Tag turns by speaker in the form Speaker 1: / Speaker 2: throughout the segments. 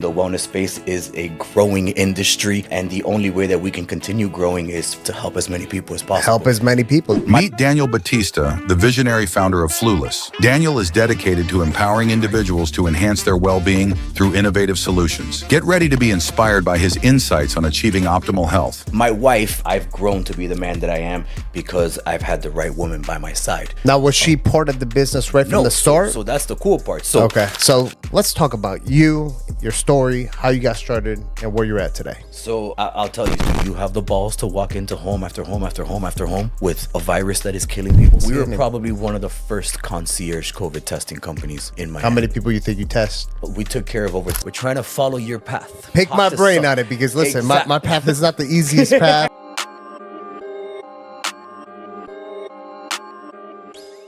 Speaker 1: the wellness space is a growing industry, and the only way that we can continue growing is to help as many people as possible.
Speaker 2: Help as many people.
Speaker 3: Meet Daniel Batista, the visionary founder of Fluless. Daniel is dedicated to empowering individuals to enhance their well-being through innovative solutions. Get ready to be inspired by his insights on achieving optimal health.
Speaker 1: My wife, I've grown to be the man that I am because I've had the right woman by my side.
Speaker 2: Now, was she part of the business right from the start?
Speaker 1: So that's the cool part.
Speaker 2: Okay, so let's talk about you, your story, how you got started, and where you're at today.
Speaker 1: So I'll tell you, you have the balls to walk into home after home after home after home with a virus that is killing people. We were probably one of the first concierge COVID testing companies in Miami.
Speaker 2: How many people you think you test?
Speaker 1: We took care of over. We're trying to follow your path.
Speaker 2: Pick my brain on it, because listen, my path is not the easiest path.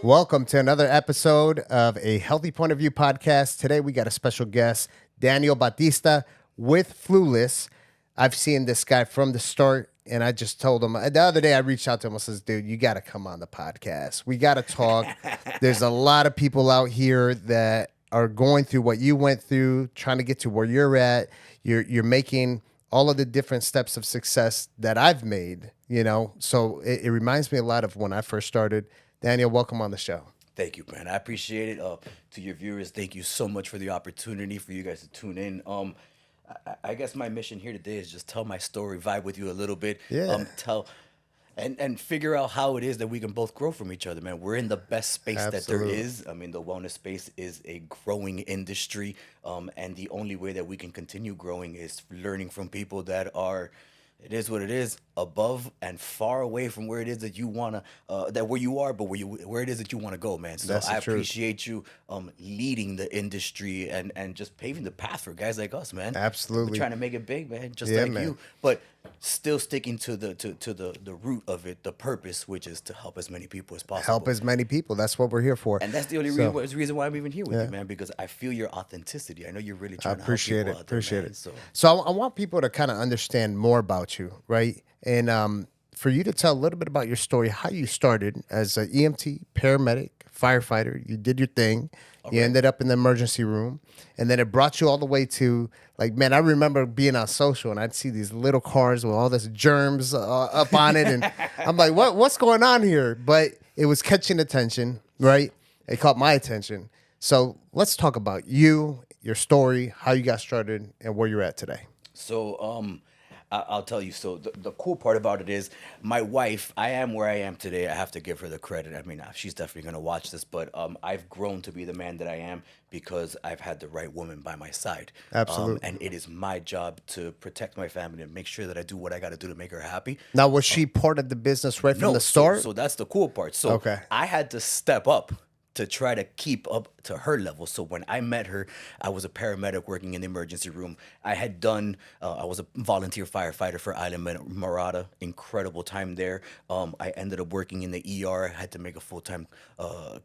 Speaker 2: Welcome to another episode of a Healthy Point of View podcast. Today we got a special guest, Daniel Batista with Fluless. I've seen this guy from the start, and I just told him the other day, I reached out to him and says, dude, you got to come on the podcast. We got to talk. There's a lot of people out here that are going through what you went through, trying to get to where you're at. You're making all of the different steps of success that I've made, you know? So it reminds me a lot of when I first started. Daniel, welcome on the show.
Speaker 1: Thank you, man. I appreciate it. To your viewers, thank you so much for the opportunity for you guys to tune in. I guess my mission here today is just tell my story, vibe with you a little bit.
Speaker 2: Yeah.
Speaker 1: And figure out how it is that we can both grow from each other, man. We're in the best space
Speaker 2: Absolutely.
Speaker 1: that there is. I mean, the wellness space is a growing industry, and the only way that we can continue growing is learning from people that are, it is what it is, above and far away from where it is that you wanna, that where you are, but where it is that you wanna go, man. So I appreciate you leading the industry and just paving the path for guys like us, man.
Speaker 2: Absolutely.
Speaker 1: We're trying to make it big, man, just
Speaker 2: Yeah,
Speaker 1: like
Speaker 2: man.
Speaker 1: you, but still sticking to the root of it, the purpose, which is to help as many people as possible.
Speaker 2: Help as many people. That's what we're here for.
Speaker 1: And that's the only reason why I'm even here with you, man, because I feel your authenticity. I know you're really trying to help people out there,
Speaker 2: Appreciate
Speaker 1: man.
Speaker 2: it. So I want people to kind of understand more about you, right? And for you to tell a little bit about your story, how you started as an EMT, paramedic, firefighter. You did your thing. Okay. You ended up in the emergency room. And then it brought you all the way to, like, man, I remember being on social and I'd see these little cars with all this germs up on it. And I'm like, what's going on here? But it was catching attention, right? It caught my attention. So let's talk about you, your story, how you got started, and where you're at today.
Speaker 1: So I'll tell you. So the cool part about it is my wife, I am where I am today. I have to give her the credit. I mean, she's definitely going to watch this, but I've grown to be the man that I am because I've had the right woman by my side.
Speaker 2: Absolutely.
Speaker 1: And it is my job to protect my family and make sure that I do what I got to do to make her happy.
Speaker 2: Now, was she part of the business right from the start?
Speaker 1: So that's the cool part. So I had to step up to try to keep up to her level. So when I met her, I was a paramedic working in the emergency room. I had done, I was a volunteer firefighter for Island Marada. Incredible time there. I ended up working in the ER. I had to make a full-time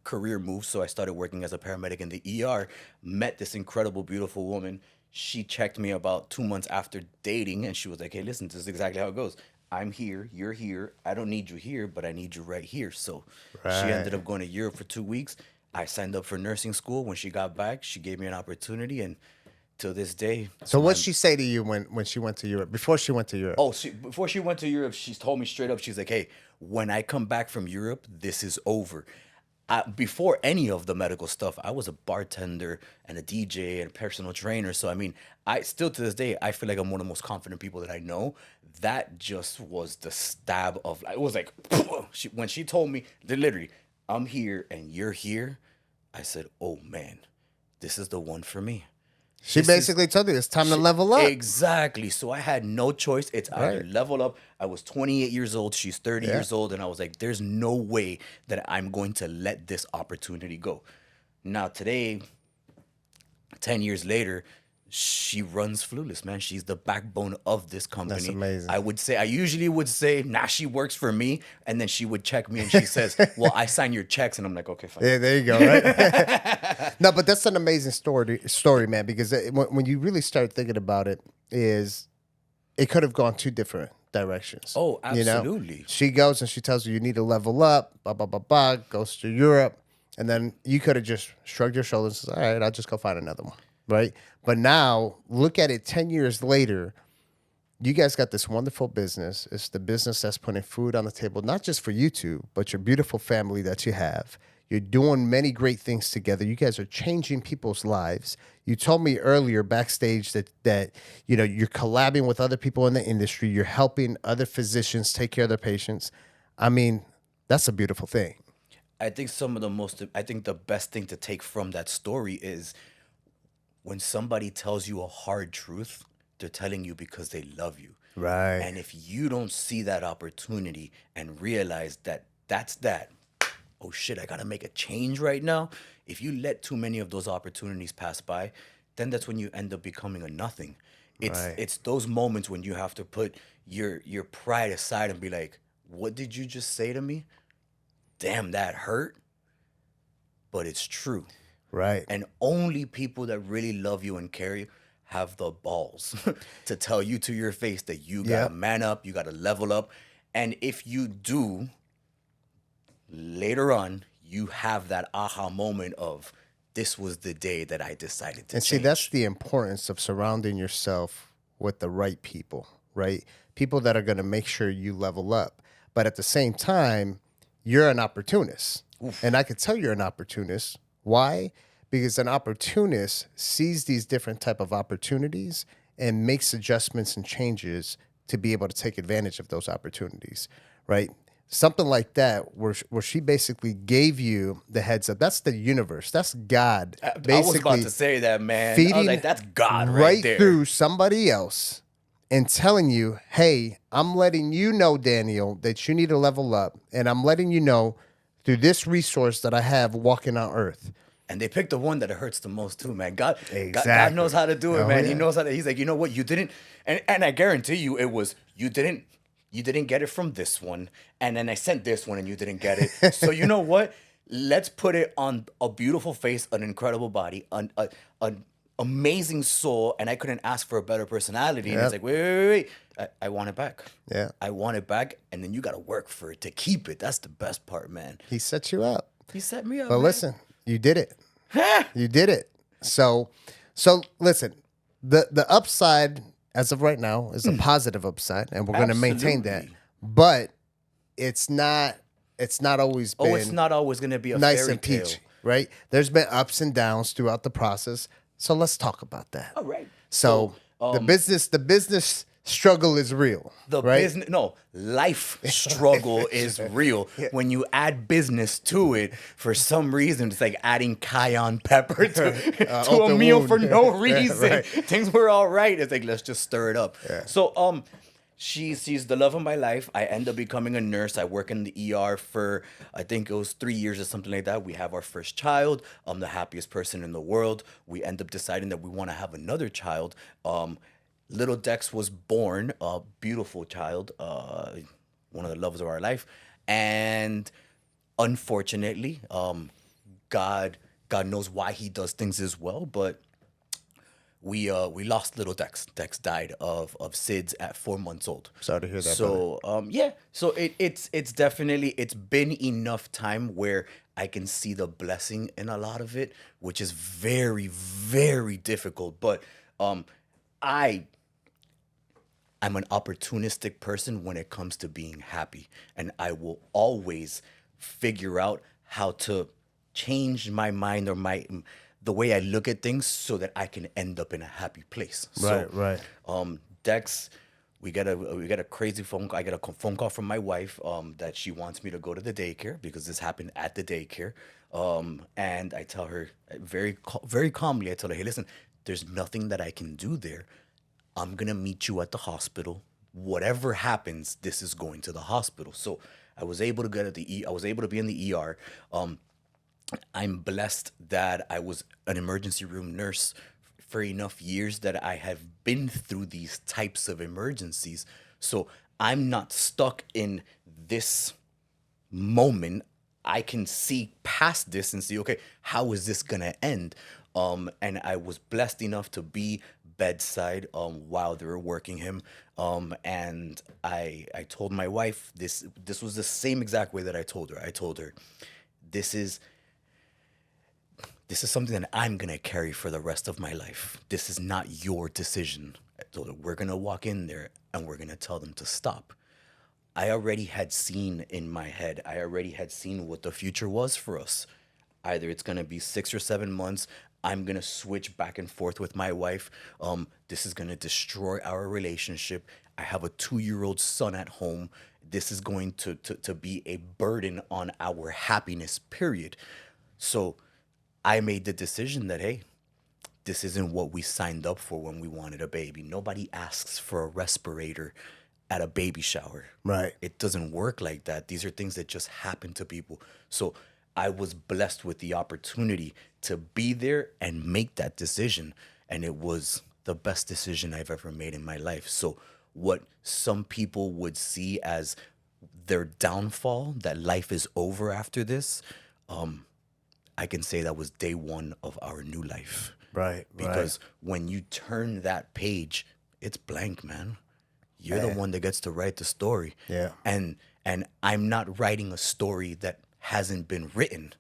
Speaker 1: career move. So I started working as a paramedic in the ER, met this incredible, beautiful woman. She checked me about 2 months after dating, and she was like, hey, listen, this is exactly how it goes. I'm here, you're here. I don't need you here, but I need you right here. So she ended up going to Europe for 2 weeks. I signed up for nursing school. When she got back, she gave me an opportunity, and till this day.
Speaker 2: So what'd she say to you when she went to Europe, before she went to Europe?
Speaker 1: Oh, before she went to Europe, she told me straight up, she's like, hey, when I come back from Europe, this is over. Before any of the medical stuff, I was a bartender and a DJ and a personal trainer. So, I mean, I still to this day, I feel like I'm one of the most confident people that I know. That just was the stab of, it was like, when she told me, literally, I'm here and you're here, I said, oh man, this is the one for me.
Speaker 2: She basically told you it's time to level up.
Speaker 1: Exactly. So I had no choice. It's either level up. I was 28 years old. She's 30 years old. And I was like, there's no way that I'm going to let this opportunity go. Now today, 10 years later, she runs Fluless, man. She's the backbone of this company.
Speaker 2: That's amazing.
Speaker 1: I usually would say, nah, she works for me. And then she would check me and she says, well, I sign your checks. And I'm like, okay, fine.
Speaker 2: Yeah, there you go, right? No, but that's an amazing story, man, because when you really start thinking about it, it could have gone two different directions.
Speaker 1: Oh, absolutely.
Speaker 2: You know? She goes and she tells you need to level up, blah, blah, blah, blah, goes to Europe. And then you could have just shrugged your shoulders and said, all right, I'll just go find another one, right? But now look at it 10 years later. You guys got this wonderful business. It's the business that's putting food on the table, not just for you two, but your beautiful family that you have. You're doing many great things together. You guys are changing people's lives. You told me earlier backstage that you're collabing with other people in the industry. You're helping other physicians take care of their patients. I mean, that's a beautiful thing.
Speaker 1: I think I think the best thing to take from that story is when somebody tells you a hard truth, they're telling you because they love you.
Speaker 2: Right.
Speaker 1: And if you don't see that opportunity and realize that that's that, oh shit, I got to make a change right now. If you let too many of those opportunities pass by, then that's when you end up becoming a nothing. It's those moments when you have to put your pride aside and be like, what did you just say to me? Damn, that hurt. But it's true.
Speaker 2: Right.
Speaker 1: And only people that really love you and care you have the balls to tell you to your face that you got to man up, you got to level up. And if you do, later on, you have that aha moment of, this was the day that I decided to change.
Speaker 2: See, that's the importance of surrounding yourself with the right people, right? People that are going to make sure you level up. But at the same time, you're an opportunist. Oof. And I could tell you're an opportunist. Why? Because an opportunist sees these different type of opportunities and makes adjustments and changes to be able to take advantage of those opportunities, right? Something like that, where she basically gave you the heads up. That's the universe. That's God. Basically,
Speaker 1: I was about to say that, man.
Speaker 2: Feeding
Speaker 1: I was like, that's God right there.
Speaker 2: Through somebody else and telling you, hey, I'm letting you know, Daniel, that you need to level up. And I'm letting you know through this resource that I have walking on earth.
Speaker 1: And they picked the one that it hurts the most too, man.
Speaker 2: Exactly.
Speaker 1: God knows how to do it, man.
Speaker 2: Yeah.
Speaker 1: He knows how to. He's like, you know what? You didn't, and I guarantee you, it was you didn't get it from this one, and then I sent this one, and you didn't get it. So you know what? Let's put it on a beautiful face, an incredible body, an amazing soul, and I couldn't ask for a better personality. And it's like, wait. I want it back.
Speaker 2: Yeah,
Speaker 1: I want it back, and then you got to work for it to keep it. That's the best part, man.
Speaker 2: He set you up.
Speaker 1: He set me up.
Speaker 2: But
Speaker 1: man.
Speaker 2: Listen. You did it. You did it. So listen, the upside as of right now is a positive upside, and we're going to maintain that. But it's not always been.
Speaker 1: It's not always going to be a
Speaker 2: nice
Speaker 1: fairy
Speaker 2: and
Speaker 1: tale.
Speaker 2: peachy, right? There's been ups and downs throughout the process. So let's talk about that.
Speaker 1: All right.
Speaker 2: So the business struggle is real.
Speaker 1: Life struggle is real. Yeah. When you add business to it, for some reason, it's like adding cayenne pepper to a meal for no reason. Right. Things were all right. It's like, let's just stir it up. Yeah. So she's the love of my life. I end up becoming a nurse. I work in the ER for, I think it was 3 years or something like that. We have our first child. I'm the happiest person in the world. We end up deciding that we want to have another child. Little Dex was born, a beautiful child, one of the loves of our life. And unfortunately, God knows why he does things as well, but we lost little Dex. Dex died of SIDS at 4 months old.
Speaker 2: Sorry to hear that.
Speaker 1: So so it's definitely, it's been enough time where I can see the blessing in a lot of it, which is very, very difficult. But I'm an opportunistic person when it comes to being happy, and I will always figure out how to change my mind or the way I look at things so that I can end up in a happy place.
Speaker 2: Right.
Speaker 1: Dex, we get a crazy phone call. I get a phone call from my wife that she wants me to go to the daycare because this happened at the daycare. And I tell her very calmly, I tell her, hey, listen, there's nothing that I can do there. I'm going to meet you at the hospital. Whatever happens, this is going to the hospital. So I was able to I was able to be in the ER. I'm blessed that I was an emergency room nurse for enough years that I have been through these types of emergencies. So I'm not stuck in this moment. I can see past this and see, okay, how is this going to end? And I was blessed enough to be bedside while they were working him. And I told my wife, this was the same exact way that I told her. I told her, this is this is something that I'm going to carry for the rest of my life. This is not your decision. So we're going to walk in there and we're going to tell them to stop. I already had seen in my head, I already had seen what the future was for us. Either it's going to be 6 or 7 months. I'm going to switch back and forth with my wife. This is going to destroy our relationship. I have a 2-year-old son at home. This is going to be a burden on our happiness, period. So I made the decision that, hey, this isn't what we signed up for when we wanted a baby. Nobody asks for a respirator at a baby shower.
Speaker 2: Right.
Speaker 1: It doesn't work like that. These are things that just happen to people. So I was blessed with the opportunity to be there and make that decision. And it was the best decision I've ever made in my life. So what some people would see as their downfall, that life is over after this, I can say that was day one of our new life.
Speaker 2: Right.
Speaker 1: Because when you turn that page, it's blank, man. You're the one that gets to write the story.
Speaker 2: Yeah.
Speaker 1: And I'm not writing a story that hasn't been written.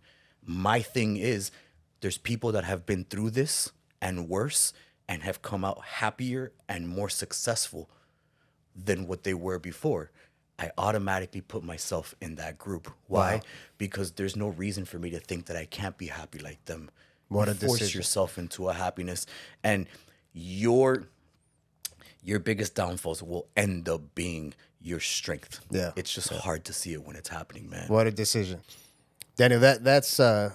Speaker 1: My thing is, there's people that have been through this and worse and have come out happier and more successful than what they were before. I automatically put myself in that group. Why?
Speaker 2: Wow.
Speaker 1: Because there's no reason for me to think that I can't be happy like them.
Speaker 2: What
Speaker 1: You
Speaker 2: a
Speaker 1: force
Speaker 2: decision.
Speaker 1: yourself into a happiness, and your biggest downfalls will end up being your strength.
Speaker 2: Yeah.
Speaker 1: It's just hard to see it when it's happening, man.
Speaker 2: What a decision, Daniel. That's a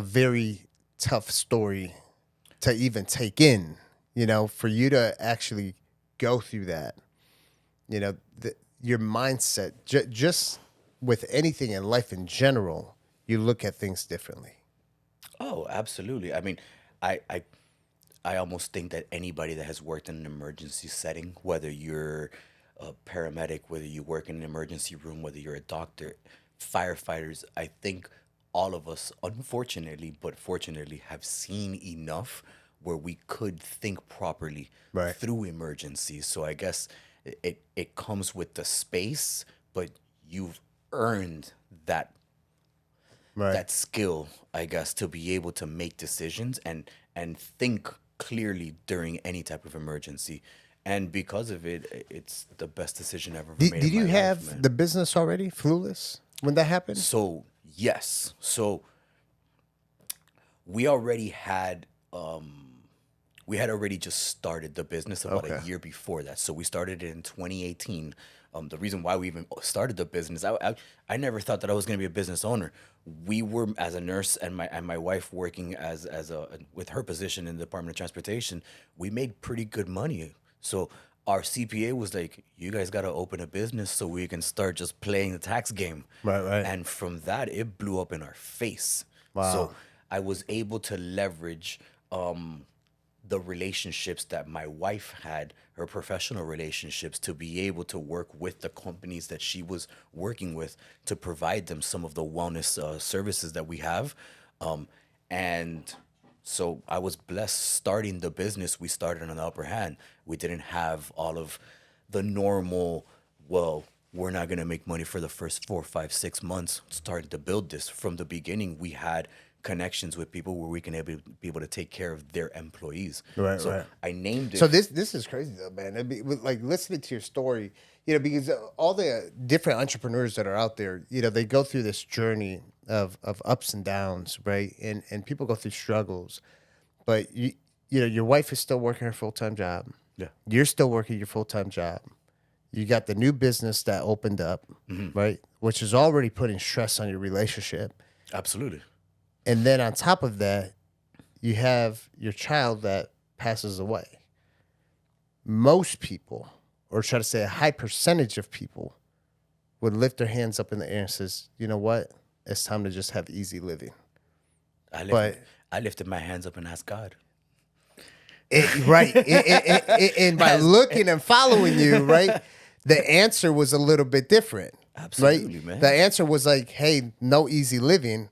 Speaker 2: very tough story to even take in. You know, for you to actually go through that. You know, your mindset, just with anything in life in general, you look at things differently.
Speaker 1: Oh, absolutely. I mean, I almost think that anybody that has worked in an emergency setting, whether you're a paramedic, whether you work in an emergency room, whether you're a doctor, firefighters, I think all of us, unfortunately, but fortunately, have seen enough where we could think properly
Speaker 2: Right.
Speaker 1: through emergencies. So I guess it comes with the space, but you've earned that
Speaker 2: Right.
Speaker 1: that skill, I guess, to be able to make decisions and think clearly during any type of emergency. And because of it, it's the best decision I've ever made.
Speaker 2: Did
Speaker 1: in
Speaker 2: you
Speaker 1: my
Speaker 2: have
Speaker 1: life, man.
Speaker 2: the business already, Fluless, when that happened?
Speaker 1: So yes, so we already had we had already just started the business about a
Speaker 2: Okay.
Speaker 1: year before that. So we started it in 2018. The reason why we even started the business, I never thought that I was going to be a business owner. We were, as a nurse and my wife working as a with her position in the Department of Transportation, we made pretty good money. So our CPA was like, "You guys got to open a business so we can start just playing the tax game."
Speaker 2: Right.
Speaker 1: And from that, it blew up in our face.
Speaker 2: Wow.
Speaker 1: So I was able to leverage the relationships that my wife had, her professional relationships, to be able to work with the companies that she was working with to provide them some of the wellness services that we have. And so I was blessed starting the business. We started on the upper hand. We didn't have all of the normal, well, we're not going to make money for the first 4, 5, 6 months. Started to build this from the beginning. We had connections with people where we can be able to take care of their employees.
Speaker 2: Right,
Speaker 1: so
Speaker 2: right.
Speaker 1: I named it.
Speaker 2: So this is crazy though, man. It'd be, like listening to your story, you know, because all the different entrepreneurs that are out there, you know, they go through this journey of ups and downs, right? And people go through struggles, but you know, your wife is still working her full-time job.
Speaker 1: Yeah.
Speaker 2: You're still working your full-time job. You got the new business that opened up, right? Which is already putting stress on your relationship.
Speaker 1: Absolutely.
Speaker 2: And then on top of that, you have your child that passes away. Most people, or try to say a high percentage of people, would lift their hands up in the air and says, "You know what? It's time to just have easy living."
Speaker 1: I lifted my hands up and asked God.
Speaker 2: Right. And by looking and following you, right, the answer was a little bit different.
Speaker 1: Absolutely,
Speaker 2: right?
Speaker 1: man.
Speaker 2: The answer was like, "Hey, no easy living.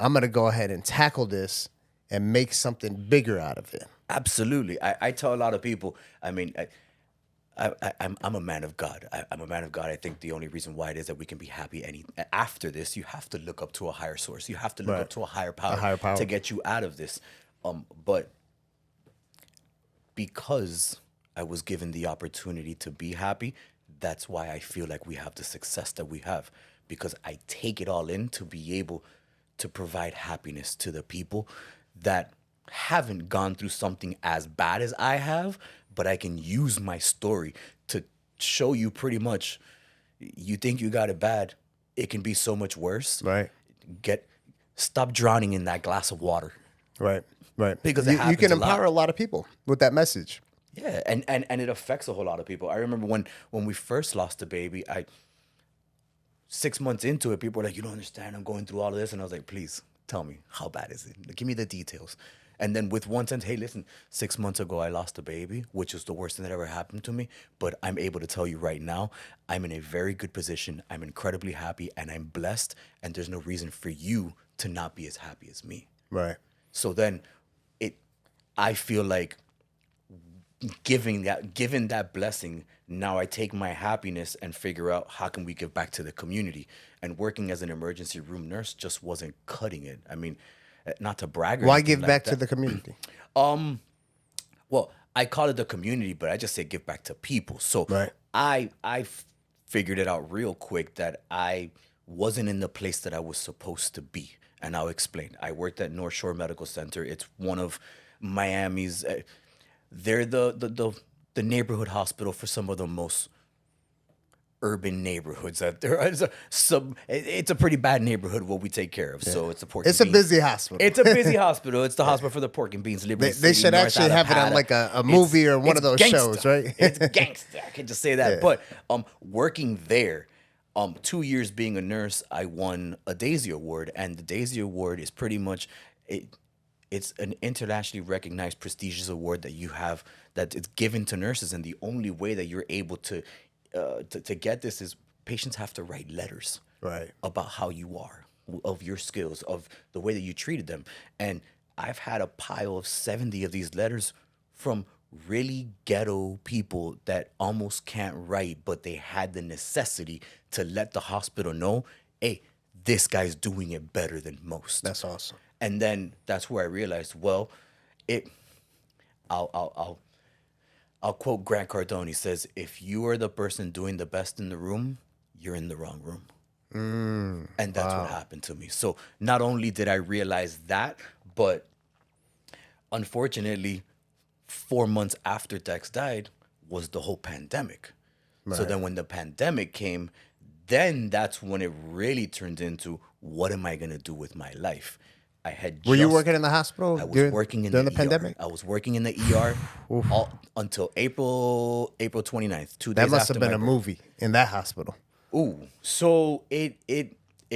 Speaker 2: I'm going to go ahead and tackle this and make something bigger out of it."
Speaker 1: Absolutely. I tell a lot of people, I mean, I'm a man of God. I'm a man of God. I think the only reason why it is that we can be happy after this, you have to look up to a higher source. You have to look up to a higher power to get you out of this. But because I was given the opportunity to be happy, that's why I feel like we have the success that we have, because I take it all in to be able to provide happiness to the people that haven't gone through something as bad as I have, but I can use my story to show you pretty much, you think you got it bad, it can be so much worse.
Speaker 2: Right.
Speaker 1: Stop drowning in that glass of water.
Speaker 2: Right.
Speaker 1: Because
Speaker 2: you can empower a lot of people with that message.
Speaker 1: Yeah, and it affects a whole lot of people. I remember when we first lost the baby, 6 months into it, people were like, you don't understand, I'm going through all of this. And I was like, please tell me, how bad is it? Give me the details. And then with one sentence, hey, listen, 6 months ago, I lost a baby, which was the worst thing that ever happened to me. But I'm able to tell you right now, I'm in a very good position. I'm incredibly happy and I'm blessed. And there's no reason for you to not be as happy as me.
Speaker 2: Right.
Speaker 1: So then I feel like given that blessing, now I take my happiness and figure out how can we give back to the community. And working as an emergency room nurse just wasn't cutting it. I mean, not to brag.
Speaker 2: Why give back to the community?
Speaker 1: Well, I call it the community, but I just say give back to people. So
Speaker 2: right.
Speaker 1: I figured it out real quick that I wasn't in the place that I was supposed to be. And I'll explain. I worked at North Shore Medical Center. It's one of Miami's. They're the neighborhood hospital for some of the most urban neighborhoods that there is. It's a pretty bad neighborhood what we take care of. Yeah. So it's a pork.
Speaker 2: It's a busy hospital.
Speaker 1: It's a busy hospital. It's the hospital for the pork and beans.
Speaker 2: They should actually have it on like a movie or one of those shows, right?
Speaker 1: It's gangster. I can just say that. Yeah. But working there. 2 years being a nurse, I won a Daisy Award, and the Daisy Award is pretty much it's an internationally recognized prestigious award that you have, that it's given to nurses, and the only way that you're able to get this is patients have to write letters about how you are, of your skills, of the way that you treated them. And I've had a pile of 70 of these letters from really ghetto people that almost can't write, but they had the necessity to let the hospital know, hey, this guy's doing it better than most.
Speaker 2: That's awesome.
Speaker 1: And then that's where I realized, well, I'll quote Grant Cardone. He says, if you are the person doing the best in the room, you're in the wrong room. And that's what happened to me. So not only did I realize that, but unfortunately, 4 months after Dex died was the whole pandemic. Right. So then when the pandemic came, then that's when it really turned into, what am I going to do with my life?
Speaker 2: Were you working in the hospital?
Speaker 1: I was working in the ER.
Speaker 2: Pandemic?
Speaker 1: I was working in the ER until April 29th, 2 days after.
Speaker 2: That must have been a movie in that hospital.
Speaker 1: Ooh, so it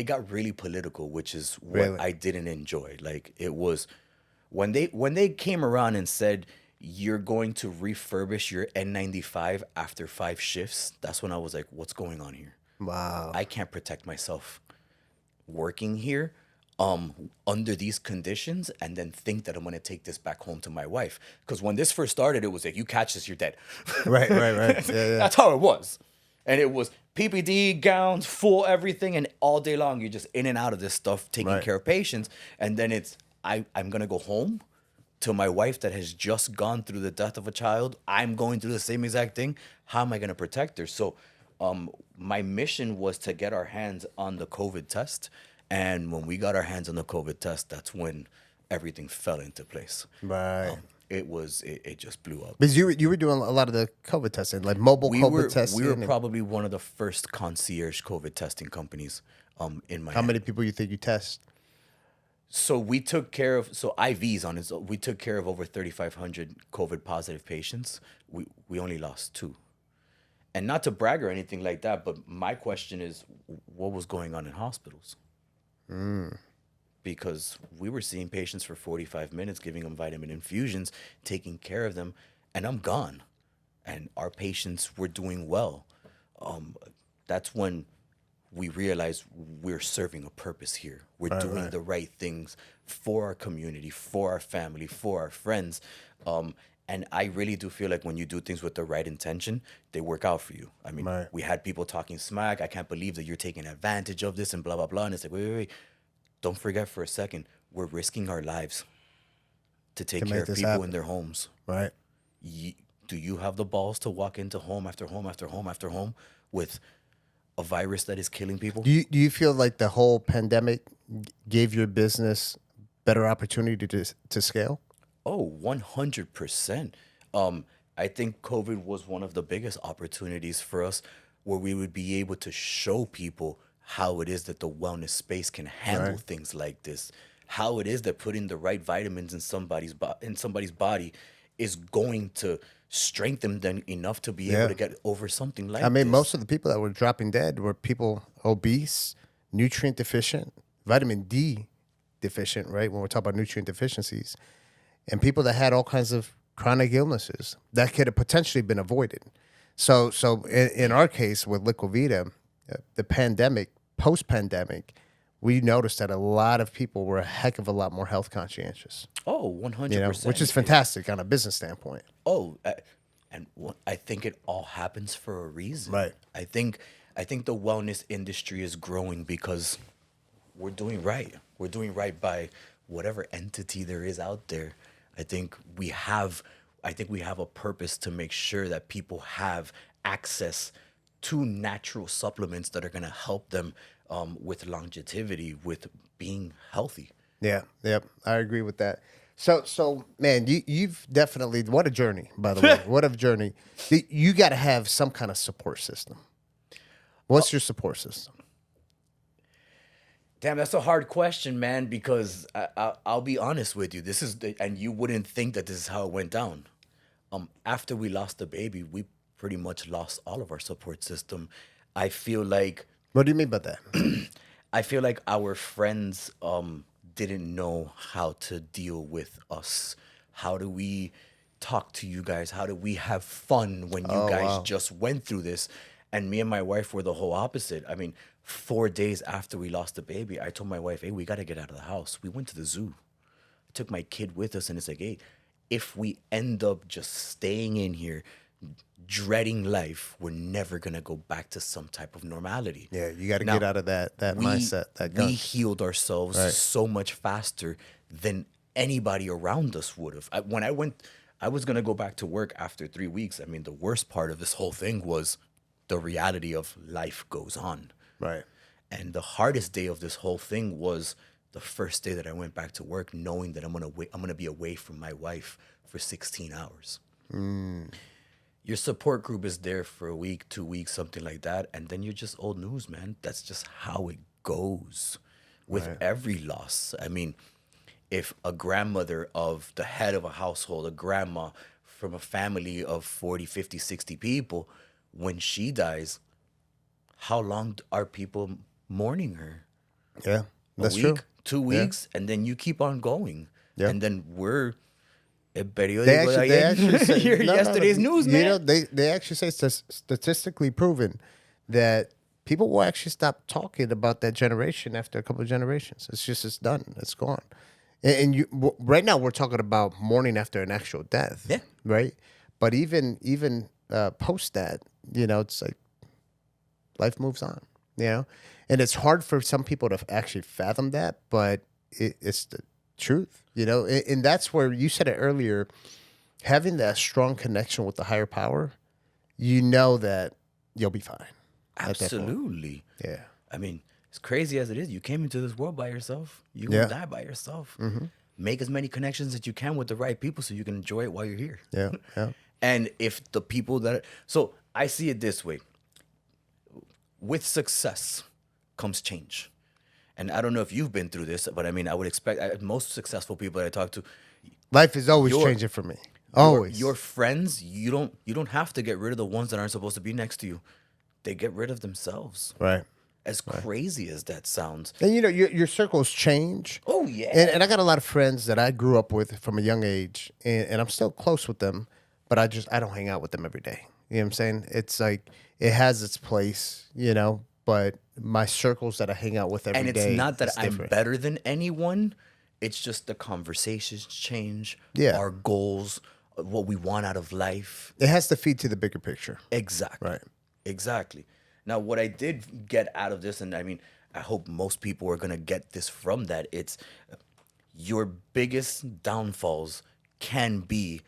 Speaker 1: got really political, which is what I didn't enjoy. Like, it was when they came around and said, you're going to refurbish your N95 after 5 shifts. That's when I was like, what's going on here?
Speaker 2: Wow.
Speaker 1: I can't protect myself working here under these conditions and then think that I'm going to take this back home to my wife. Because when this first started, it was like, you catch this, you're dead.
Speaker 2: Right. Yeah.
Speaker 1: That's how it was. And it was PPD, gowns, full everything. And all day long, you're just in and out of this stuff, taking care of patients. And then it's, I'm going to go home to my wife that has just gone through the death of a child. I'm going through the same exact thing. How am I going to protect her? So my mission was to get our hands on the COVID test. And when we got our hands on the COVID test, that's when everything fell into place.
Speaker 2: Right.
Speaker 1: It just blew up.
Speaker 2: Because you were doing a lot of the COVID testing, like mobile COVID testing.
Speaker 1: We were probably one of the first concierge COVID testing companies in Miami.
Speaker 2: How many people you think you test?
Speaker 1: So we took care of, IVs on it. So we took care of over 3,500 COVID positive patients. We only lost 2. And not to brag or anything like that, but my question is, what was going on in hospitals? Because we were seeing patients for 45 minutes, giving them vitamin infusions, taking care of them, and I'm gone. And our patients were doing well. That's when we realized we're serving a purpose here. We're doing the right things for our community, for our family, for our friends. And I really do feel like when you do things with the right intention, they work out for you. I mean,
Speaker 2: Right.
Speaker 1: we had people talking smack. I can't believe that you're taking advantage of this and blah, blah, blah. And it's like, wait. Don't forget for a second, we're risking our lives to take care
Speaker 2: make
Speaker 1: of
Speaker 2: this
Speaker 1: people
Speaker 2: happen.
Speaker 1: in their homes.
Speaker 2: Right.
Speaker 1: Do you have the balls to walk into home after home after home after home with a virus that is killing people?
Speaker 2: Do you feel like the whole pandemic gave your business better opportunity to scale?
Speaker 1: Oh, 100%. I think COVID was one of the biggest opportunities for us where we would be able to show people how it is that the wellness space can handle things like this, how it is that putting the right vitamins in somebody's body is going to strengthen them enough to be able to get over something like
Speaker 2: I mean,
Speaker 1: this.
Speaker 2: most of the people that were dropping dead were people obese, nutrient deficient, vitamin D deficient, right? When we're talking about nutrient deficiencies, and people that had all kinds of chronic illnesses that could have potentially been avoided. So in our case with Liquivita, the pandemic, post-pandemic, we noticed that a lot of people were a heck of a lot more health conscientious.
Speaker 1: Oh, 100%.
Speaker 2: You know, which is fantastic on a business standpoint.
Speaker 1: I think it all happens for a reason.
Speaker 2: Right.
Speaker 1: I think the wellness industry is growing because we're doing right. We're doing right by whatever entity there is out there. I think we have a purpose to make sure that people have access to natural supplements that are going to help them with longevity, with being healthy.
Speaker 2: Yeah, yep, I agree with that. So man, you've definitely, what a journey, by the way. What a journey. You got to have some kind of support system. What's your support system?
Speaker 1: Damn, that's a hard question, man, because I'll be honest with you. And you wouldn't think that this is how it went down. After we lost the baby, we pretty much lost all of our support system. I feel like...
Speaker 2: What do you mean by that?
Speaker 1: I feel like our friends didn't know how to deal with us. How do we talk to you guys? How do we have fun when you guys just went through this? And me and my wife were the whole opposite. I mean, 4 days after we lost the baby, I told my wife, hey, we got to get out of the house. We went to the zoo. I took my kid with us, and it's like, hey, if we end up just staying in here, dreading life, we're never going to go back to some type of normality.
Speaker 2: Yeah, you got to get out of that mindset.
Speaker 1: We healed ourselves so much faster than anybody around us would have. I was going to go back to work after 3 weeks. I mean, the worst part of this whole thing was the reality of life goes on.
Speaker 2: Right.
Speaker 1: And the hardest day of this whole thing was the first day that I went back to work, knowing that I'm gonna be away from my wife for 16 hours. Your support group is there for a week, 2 weeks, something like that, and then you're just old news, man. That's just how it goes with every loss. I mean, if a grandmother of the head of a household, a grandma from a family of 40, 50, 60 people, when she dies, how long are people mourning her?
Speaker 2: Yeah, that's
Speaker 1: a week,
Speaker 2: true.
Speaker 1: 2 weeks, and then you keep on going.
Speaker 2: Yeah.
Speaker 1: And then we're
Speaker 2: they actually say,
Speaker 1: yesterday's news, man.
Speaker 2: You know, they actually say it's statistically proven that people will actually stop talking about that generation after a couple of generations. It's done. It's gone. And right now we're talking about mourning after an actual death.
Speaker 1: Yeah.
Speaker 2: Right. But even post that, you know, it's like life moves on. You know, and it's hard for some people to actually fathom that, but it's the truth, you know, and that's where you said it earlier, having that strong connection with the higher power, you know that you'll be fine.
Speaker 1: Absolutely.
Speaker 2: Yeah.
Speaker 1: I mean, as crazy as it is, you came into this world by yourself. You're going to die by yourself. Mm-hmm. Make as many connections as you can with the right people so you can enjoy it while you're here.
Speaker 2: Yeah. Yeah.
Speaker 1: And if the people so I see it this way, with success comes change. And I don't know if you've been through this, but I mean, I would expect most successful people that I talk to,
Speaker 2: life is always changing for me. Always.
Speaker 1: Your friends, you don't have to get rid of the ones that aren't supposed to be next to you. They get rid of themselves.
Speaker 2: Right.
Speaker 1: As crazy as that sounds.
Speaker 2: And you know, your circles change.
Speaker 1: Oh yeah.
Speaker 2: And I got a lot of friends that I grew up with from a young age, and I'm still close with them, but I don't hang out with them every day. You know what I'm saying? It's like it has its place, you know, but my circles that I hang out with every day.
Speaker 1: And it's not that I'm
Speaker 2: different.
Speaker 1: better than anyone. It's just the conversations change.
Speaker 2: Yeah.
Speaker 1: Our goals, what we want out of life.
Speaker 2: It has to feed to the bigger picture.
Speaker 1: Exactly.
Speaker 2: Right.
Speaker 1: Exactly. Now, what I did get out of this, and I mean, I hope most people are going to get this from that, it's your biggest downfalls can be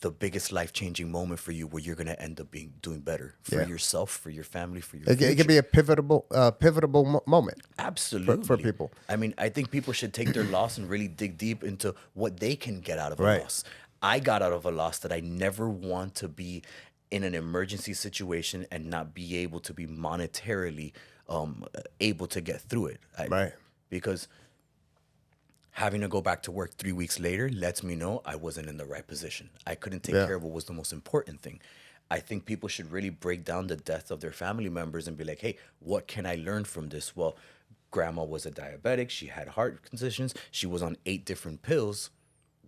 Speaker 1: the biggest life-changing moment for you where you're going to end up doing better for yourself, for your family, for your future.
Speaker 2: It can be a pivotal moment.
Speaker 1: Absolutely.
Speaker 2: For people.
Speaker 1: I mean, I think people should take their loss and really dig deep into what they can get out of a
Speaker 2: Right.
Speaker 1: loss. I got out of a loss that I never want to be in an emergency situation and not be able to be monetarily able to get through it.
Speaker 2: Right.
Speaker 1: Because having to go back to work 3 weeks later lets me know I wasn't in the right position. I couldn't take care of what was the most important thing. I think people should really break down the death of their family members and be like, hey, what can I learn from this? Well, grandma was a diabetic. She had heart conditions. She was on 8 different pills.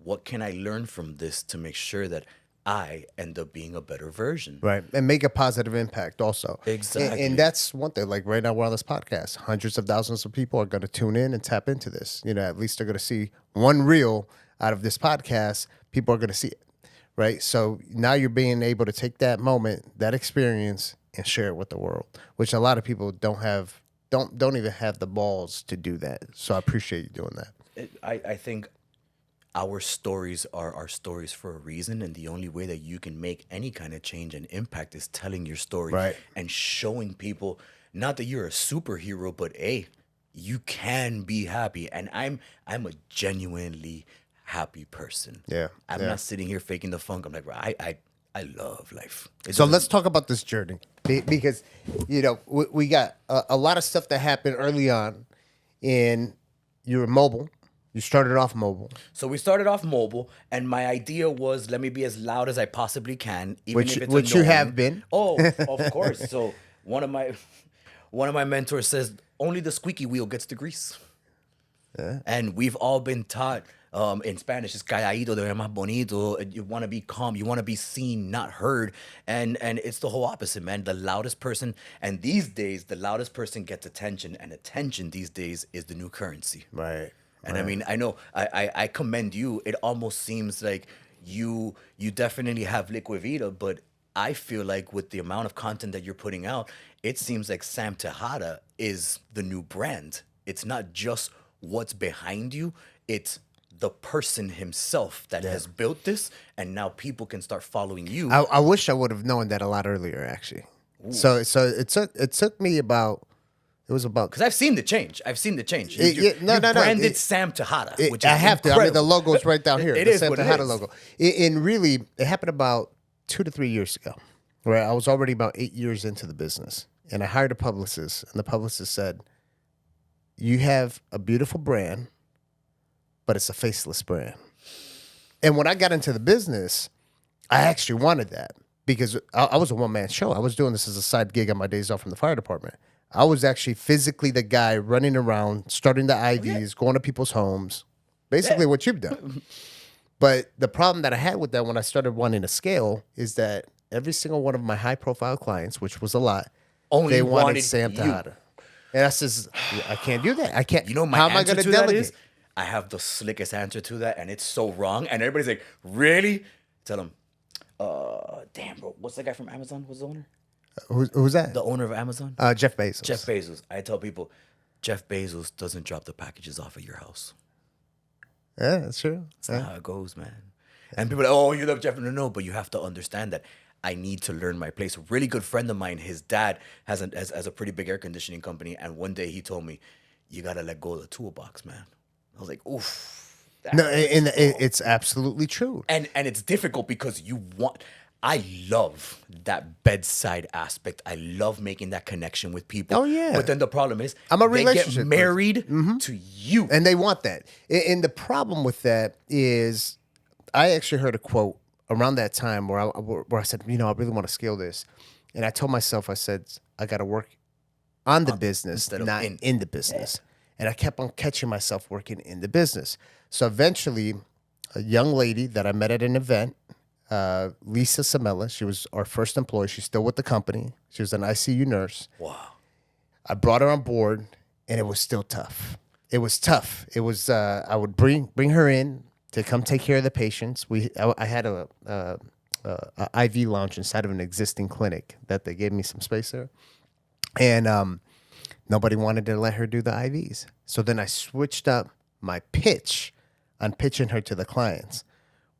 Speaker 1: What can I learn from this to make sure that I end up being a better version?
Speaker 2: Right. And make a positive impact also.
Speaker 1: Exactly.
Speaker 2: And that's one thing. Like right now we're on this podcast. Hundreds of thousands of people are going to tune in and tap into this. You know, at least they're going to see one reel out of this podcast. People are going to see it. Right. So now you're being able to take that moment, that experience, and share it with the world, which a lot of people don't even have the balls to do that. So I appreciate you doing that.
Speaker 1: I think our stories are our stories for a reason, and the only way that you can make any kind of change and impact is telling your story and showing people not that you're a superhero, but hey, you can be happy. And I'm a genuinely happy person.
Speaker 2: Yeah.
Speaker 1: I'm not sitting here faking the funk. I'm like, I love life.
Speaker 2: So let's talk about this journey because, you know, we got a lot of stuff that happened early on. In you were mobile. You started off mobile.
Speaker 1: So we started off mobile, and my idea was, let me be as loud as I possibly can, even if it's
Speaker 2: which
Speaker 1: annoying.
Speaker 2: you have been.
Speaker 1: Oh, of course. So one of my mentors says, only the squeaky wheel gets the grease. Yeah. And we've all been taught in Spanish, es calladito de ver más bonito. You want to be calm. You want to be seen, not heard. And it's the whole opposite, man. The loudest person, and these days, the loudest person gets attention, and attention these days is the new currency.
Speaker 2: Right.
Speaker 1: And I mean, I know I commend you. It almost seems like you definitely have liquid Vita, but I feel like with the amount of content that you're putting out, it seems like Sam Tejada is the new brand. It's not just what's behind you, it's the person himself that has built this, and now people can start following you.
Speaker 2: I wish I would have known that a lot earlier, actually. Ooh. So it took me about. It was about
Speaker 1: because I've seen the change. You branded Sam Tejada, which is incredible.
Speaker 2: I mean, the logo is right down here.
Speaker 1: It
Speaker 2: the
Speaker 1: is
Speaker 2: Sam
Speaker 1: what
Speaker 2: Tejada
Speaker 1: it is.
Speaker 2: logo. And really, it happened about 2 to 3 years ago, where I was already about 8 years into the business, and I hired a publicist, and the publicist said, "You have a beautiful brand, but it's a faceless brand." And when I got into the business, I actually wanted that because I was a one-man show. I was doing this as a side gig on my days off from the fire department. I was actually physically the guy running around, starting the IVs, going to people's homes, basically what you've done. But the problem that I had with that when I started wanting to scale is that every single one of my high-profile clients, which was a lot, they wanted Sam Tejada. And I says, I can't do that. I can't.
Speaker 1: You know my
Speaker 2: how am I
Speaker 1: answer
Speaker 2: going
Speaker 1: to
Speaker 2: delegate?
Speaker 1: that is, I have the slickest answer to that, and it's so wrong. And everybody's like, really? Tell them, damn, bro, what's the guy from Amazon? What's the owner?
Speaker 2: Who's that?
Speaker 1: The owner of Amazon?
Speaker 2: Jeff Bezos.
Speaker 1: Jeff Bezos. I tell people, Jeff Bezos doesn't drop the packages off at your house.
Speaker 2: Yeah, that's true.
Speaker 1: That's not how it goes, man. And people are like, oh, you love Jeff. No, but you have to understand that I need to learn my place. A really good friend of mine, his dad has a pretty big air conditioning company. And one day he told me, you got to let go of the toolbox, man. I was like, oof.
Speaker 2: No, and it's absolutely true.
Speaker 1: And it's difficult because I love that bedside aspect. I love making that connection with people.
Speaker 2: Oh, yeah.
Speaker 1: But then the problem is
Speaker 2: I'm a
Speaker 1: they
Speaker 2: relationship
Speaker 1: get married to you.
Speaker 2: And they want that. And the problem with that is I actually heard a quote around that time where I said, you know, I really want to scale this. And I told myself, I said, I got to work on the business, not in the business. And I kept on catching myself working in the business. So eventually, a young lady that I met at an event, Lisa Samela, she was our first employee. She's still with the company. She was an ICU nurse.
Speaker 1: Wow.
Speaker 2: I brought her on board, and it was still tough. It was tough. It was I would bring her in to come take care of the patients. I had a IV lounge inside of an existing clinic that they gave me some space there, and nobody wanted to let her do the IVs. So then I switched up my pitch on pitching her to the clients,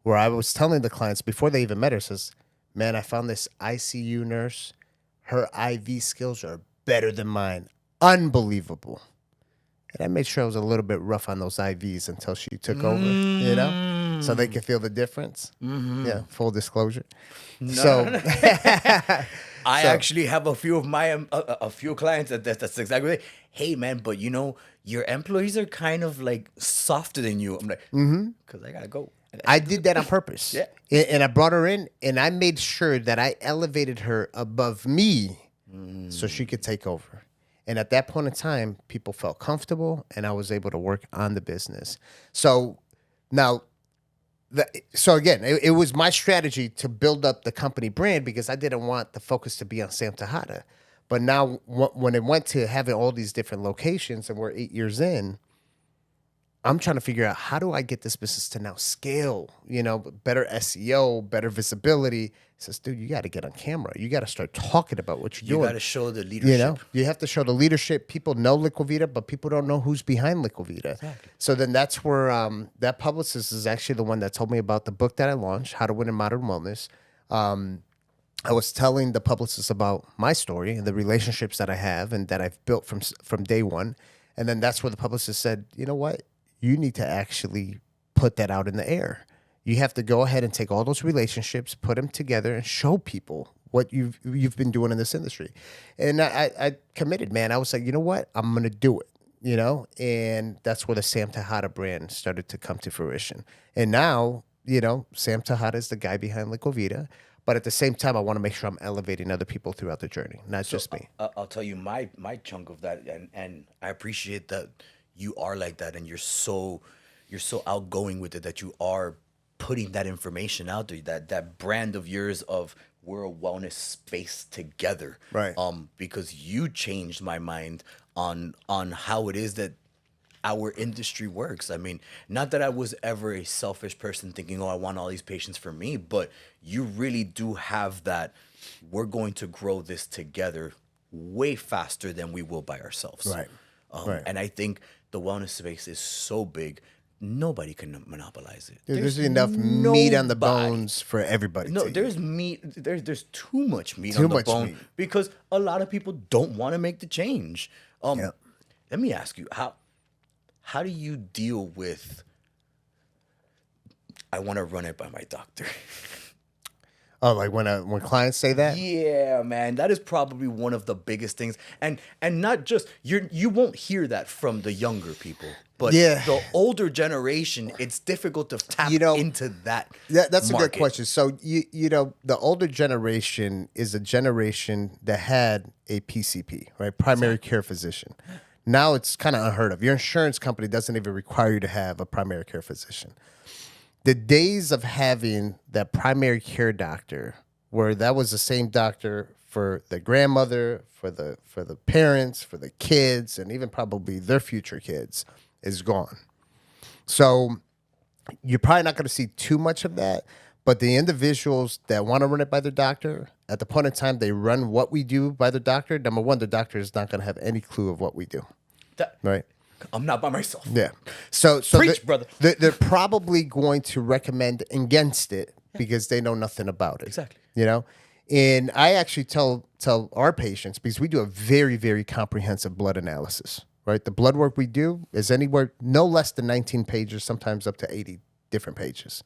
Speaker 2: where I was telling the clients before they even met her, says, "Man, I found this ICU nurse. Her IV skills are better than mine. Unbelievable." And I made sure I was a little bit rough on those IVs until she took over, so they could feel the difference. Yeah, full disclosure. So
Speaker 1: I actually have a few of my a few clients that's exactly it. Hey man, but your employees are kind of like softer than you. I'm like, because I gotta go.
Speaker 2: I did that on purpose.
Speaker 1: Yeah.
Speaker 2: And I brought her in, and I made sure that I elevated her above me so she could take over. And at that point in time, people felt comfortable, and I was able to work on the business. So now, again, it was my strategy to build up the company brand because I didn't want the focus to be on Sam Tejada. But now, when it went to having all these different locations, and we're 8 years in, I'm trying to figure out, how do I get this business to now scale? Better SEO, better visibility. He says, dude, you got to get on camera. You got to start talking about what you're doing.
Speaker 1: You got to show the leadership.
Speaker 2: You have to show the leadership. People know Liquivita, but people don't know who's behind Liquivita.
Speaker 1: Exactly.
Speaker 2: So then that's where that publicist is actually the one that told me about the book that I launched, How to Win in Modern Wellness. I was telling the publicist about my story and the relationships that I have and that I've built from day one. And then that's where the publicist said, you know what? You need to actually put that out in the air. You have to go ahead and take all those relationships, put them together, and show people what you've been doing in this industry. And I committed, man. I was like, you know what? I'm going to do it, And that's where the Sam Tejada brand started to come to fruition. And now, Sam Tejada is the guy behind Liquivita. But at the same time, I want to make sure I'm elevating other people throughout the journey, not just me.
Speaker 1: I'll tell you my chunk of that, and I appreciate that you are like that, and you're so outgoing with it, that you are putting that information out there, that brand of yours of we're a wellness space together,
Speaker 2: right?
Speaker 1: Because you changed my mind on how it is that our industry works. I mean, not that I was ever a selfish person thinking, I want all these patients for me, but you really do have that. We're going to grow this together way faster than we will by ourselves,
Speaker 2: right? Right.
Speaker 1: And I think the wellness space is so big, nobody can monopolize it.
Speaker 2: Dude, there's enough meat on the bones for everybody.
Speaker 1: No, there's meat. There's too much meat on the bone because a lot of people don't want to make the change. Let me ask you, how do you deal with, I want to run it by my doctor?
Speaker 2: Oh, like when clients say that?
Speaker 1: Yeah, man, that is probably one of the biggest things, and not just you won't hear that from the younger people, but the older generation, it's difficult to tap into that.
Speaker 2: That's
Speaker 1: market.
Speaker 2: A good question. So the older generation is a generation that had a PCP, right, primary care physician. Now it's kind of unheard of. Your insurance company doesn't even require you to have a primary care physician. The days of having that primary care doctor, where that was the same doctor for the grandmother, for the parents, for the kids, and even probably their future kids, is gone. So you're probably not going to see too much of that. But the individuals that want to run it by their doctor, at the point in time they run what we do by the doctor, number one, the doctor is not going to have any clue of what we do. Right?
Speaker 1: I'm not by myself.
Speaker 2: Yeah. So
Speaker 1: Preach, brother.
Speaker 2: They're probably going to recommend against it because they know nothing about it.
Speaker 1: Exactly.
Speaker 2: And I actually tell our patients, because we do a very, very comprehensive blood analysis, right? The blood work we do is anywhere no less than 19 pages, sometimes up to 80 different pages.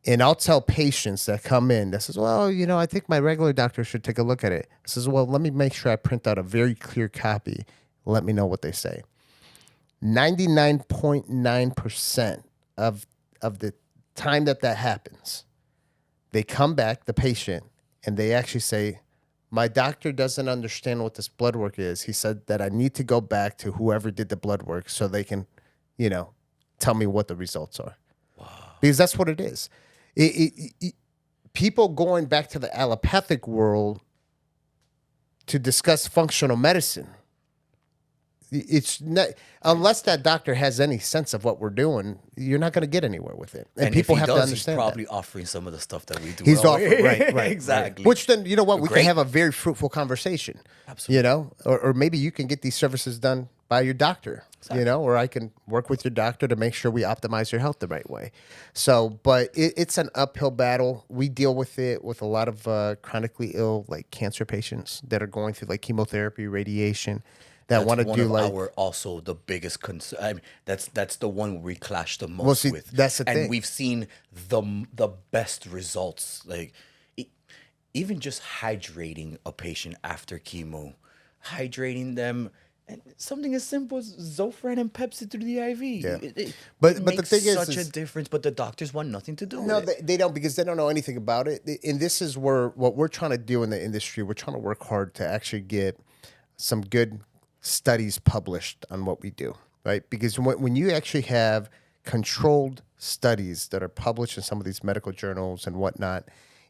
Speaker 2: And I'll tell patients that come in that says, well, I think my regular doctor should take a look at it. I says, well, let me make sure I print out a very clear copy. Let me know what they say. 99.9% of the time that happens, they come back, the patient, and they actually say, my doctor doesn't understand what this blood work is. He said that I need to go back to whoever did the blood work so they can, tell me what the results are. Wow. Because that's what it is. People going back to the allopathic world to discuss functional medicine, It's not, unless that doctor has any sense of what we're doing, you're not going to get anywhere with it. And people
Speaker 1: if he
Speaker 2: have
Speaker 1: does,
Speaker 2: to understand
Speaker 1: he's probably
Speaker 2: that.
Speaker 1: offering some of the stuff that we do.
Speaker 2: He's
Speaker 1: well.
Speaker 2: offering, right,
Speaker 1: Exactly.
Speaker 2: Right. Which then, you know what, we
Speaker 1: Great.
Speaker 2: can have a very fruitful conversation.
Speaker 1: Absolutely.
Speaker 2: You know, or maybe you can get these services done by your doctor, you know, or I can work with your doctor to make sure we optimize your health the right way. So, but it's an uphill battle. We deal with it with a lot of chronically ill, like cancer patients that are going through like chemotherapy, radiation, that want to do like.
Speaker 1: Our also the biggest concern. I mean, that's the one where we clash the most
Speaker 2: Well, see,
Speaker 1: with.
Speaker 2: that's the
Speaker 1: and
Speaker 2: thing.
Speaker 1: we've seen the best results. Like even just hydrating a patient after chemo, hydrating them. And something as simple as Zofran and Pepsi through the IV.
Speaker 2: Yeah.
Speaker 1: It
Speaker 2: But the
Speaker 1: makes
Speaker 2: thing is
Speaker 1: such a difference. But the doctors want nothing to do
Speaker 2: No,
Speaker 1: with it.
Speaker 2: they don't, because they don't know anything about it. And this is where what we're trying to do in the industry, we're trying to work hard to actually get some good studies published on what we do, right? Because when you actually have controlled studies that are published in some of these medical journals and whatnot,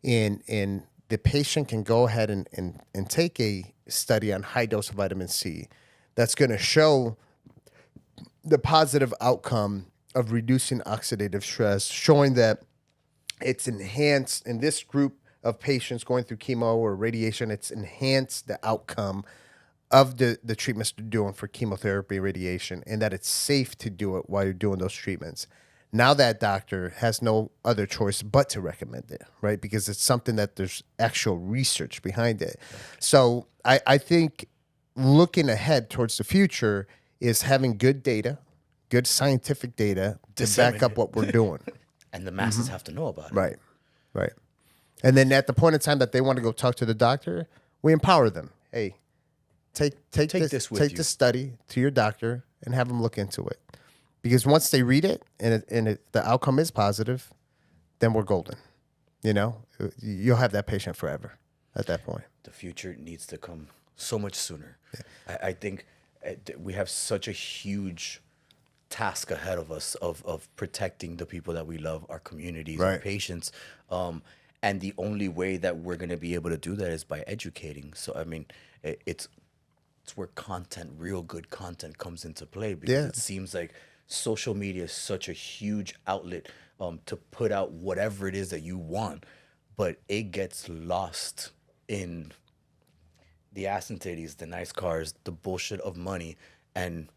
Speaker 2: and the patient can go ahead and take a study on high dose of vitamin C that's going to show the positive outcome of reducing oxidative stress, showing that it's enhanced in this group of patients going through chemo or radiation, it's enhanced the outcome of the treatments they're doing for chemotherapy, radiation, and that it's safe to do it while you're doing those treatments. Now that doctor has no other choice but to recommend it, right? Because it's something that there's actual research behind it. So I think looking ahead towards the future is having good data, good scientific data to back up what we're doing.
Speaker 1: And the masses have to know about it.
Speaker 2: Right, right. And then at the point in time that they want to go talk to the doctor, we empower them. Hey, take this study to your doctor and have them look into it. Because once they read it and the outcome is positive, then we're golden. You know, you'll have that patient forever at that point.
Speaker 1: The future needs to come so much sooner. Yeah. I think we have such a huge task ahead of us of protecting the people that we love, our communities, our patients. And the only way that we're going to be able to do that is by educating. So, I mean, it's where real good content comes into play, because it seems like social media is such a huge outlet to put out whatever it is that you want, but it gets lost in the ass and titties, the nice cars, the bullshit of money, and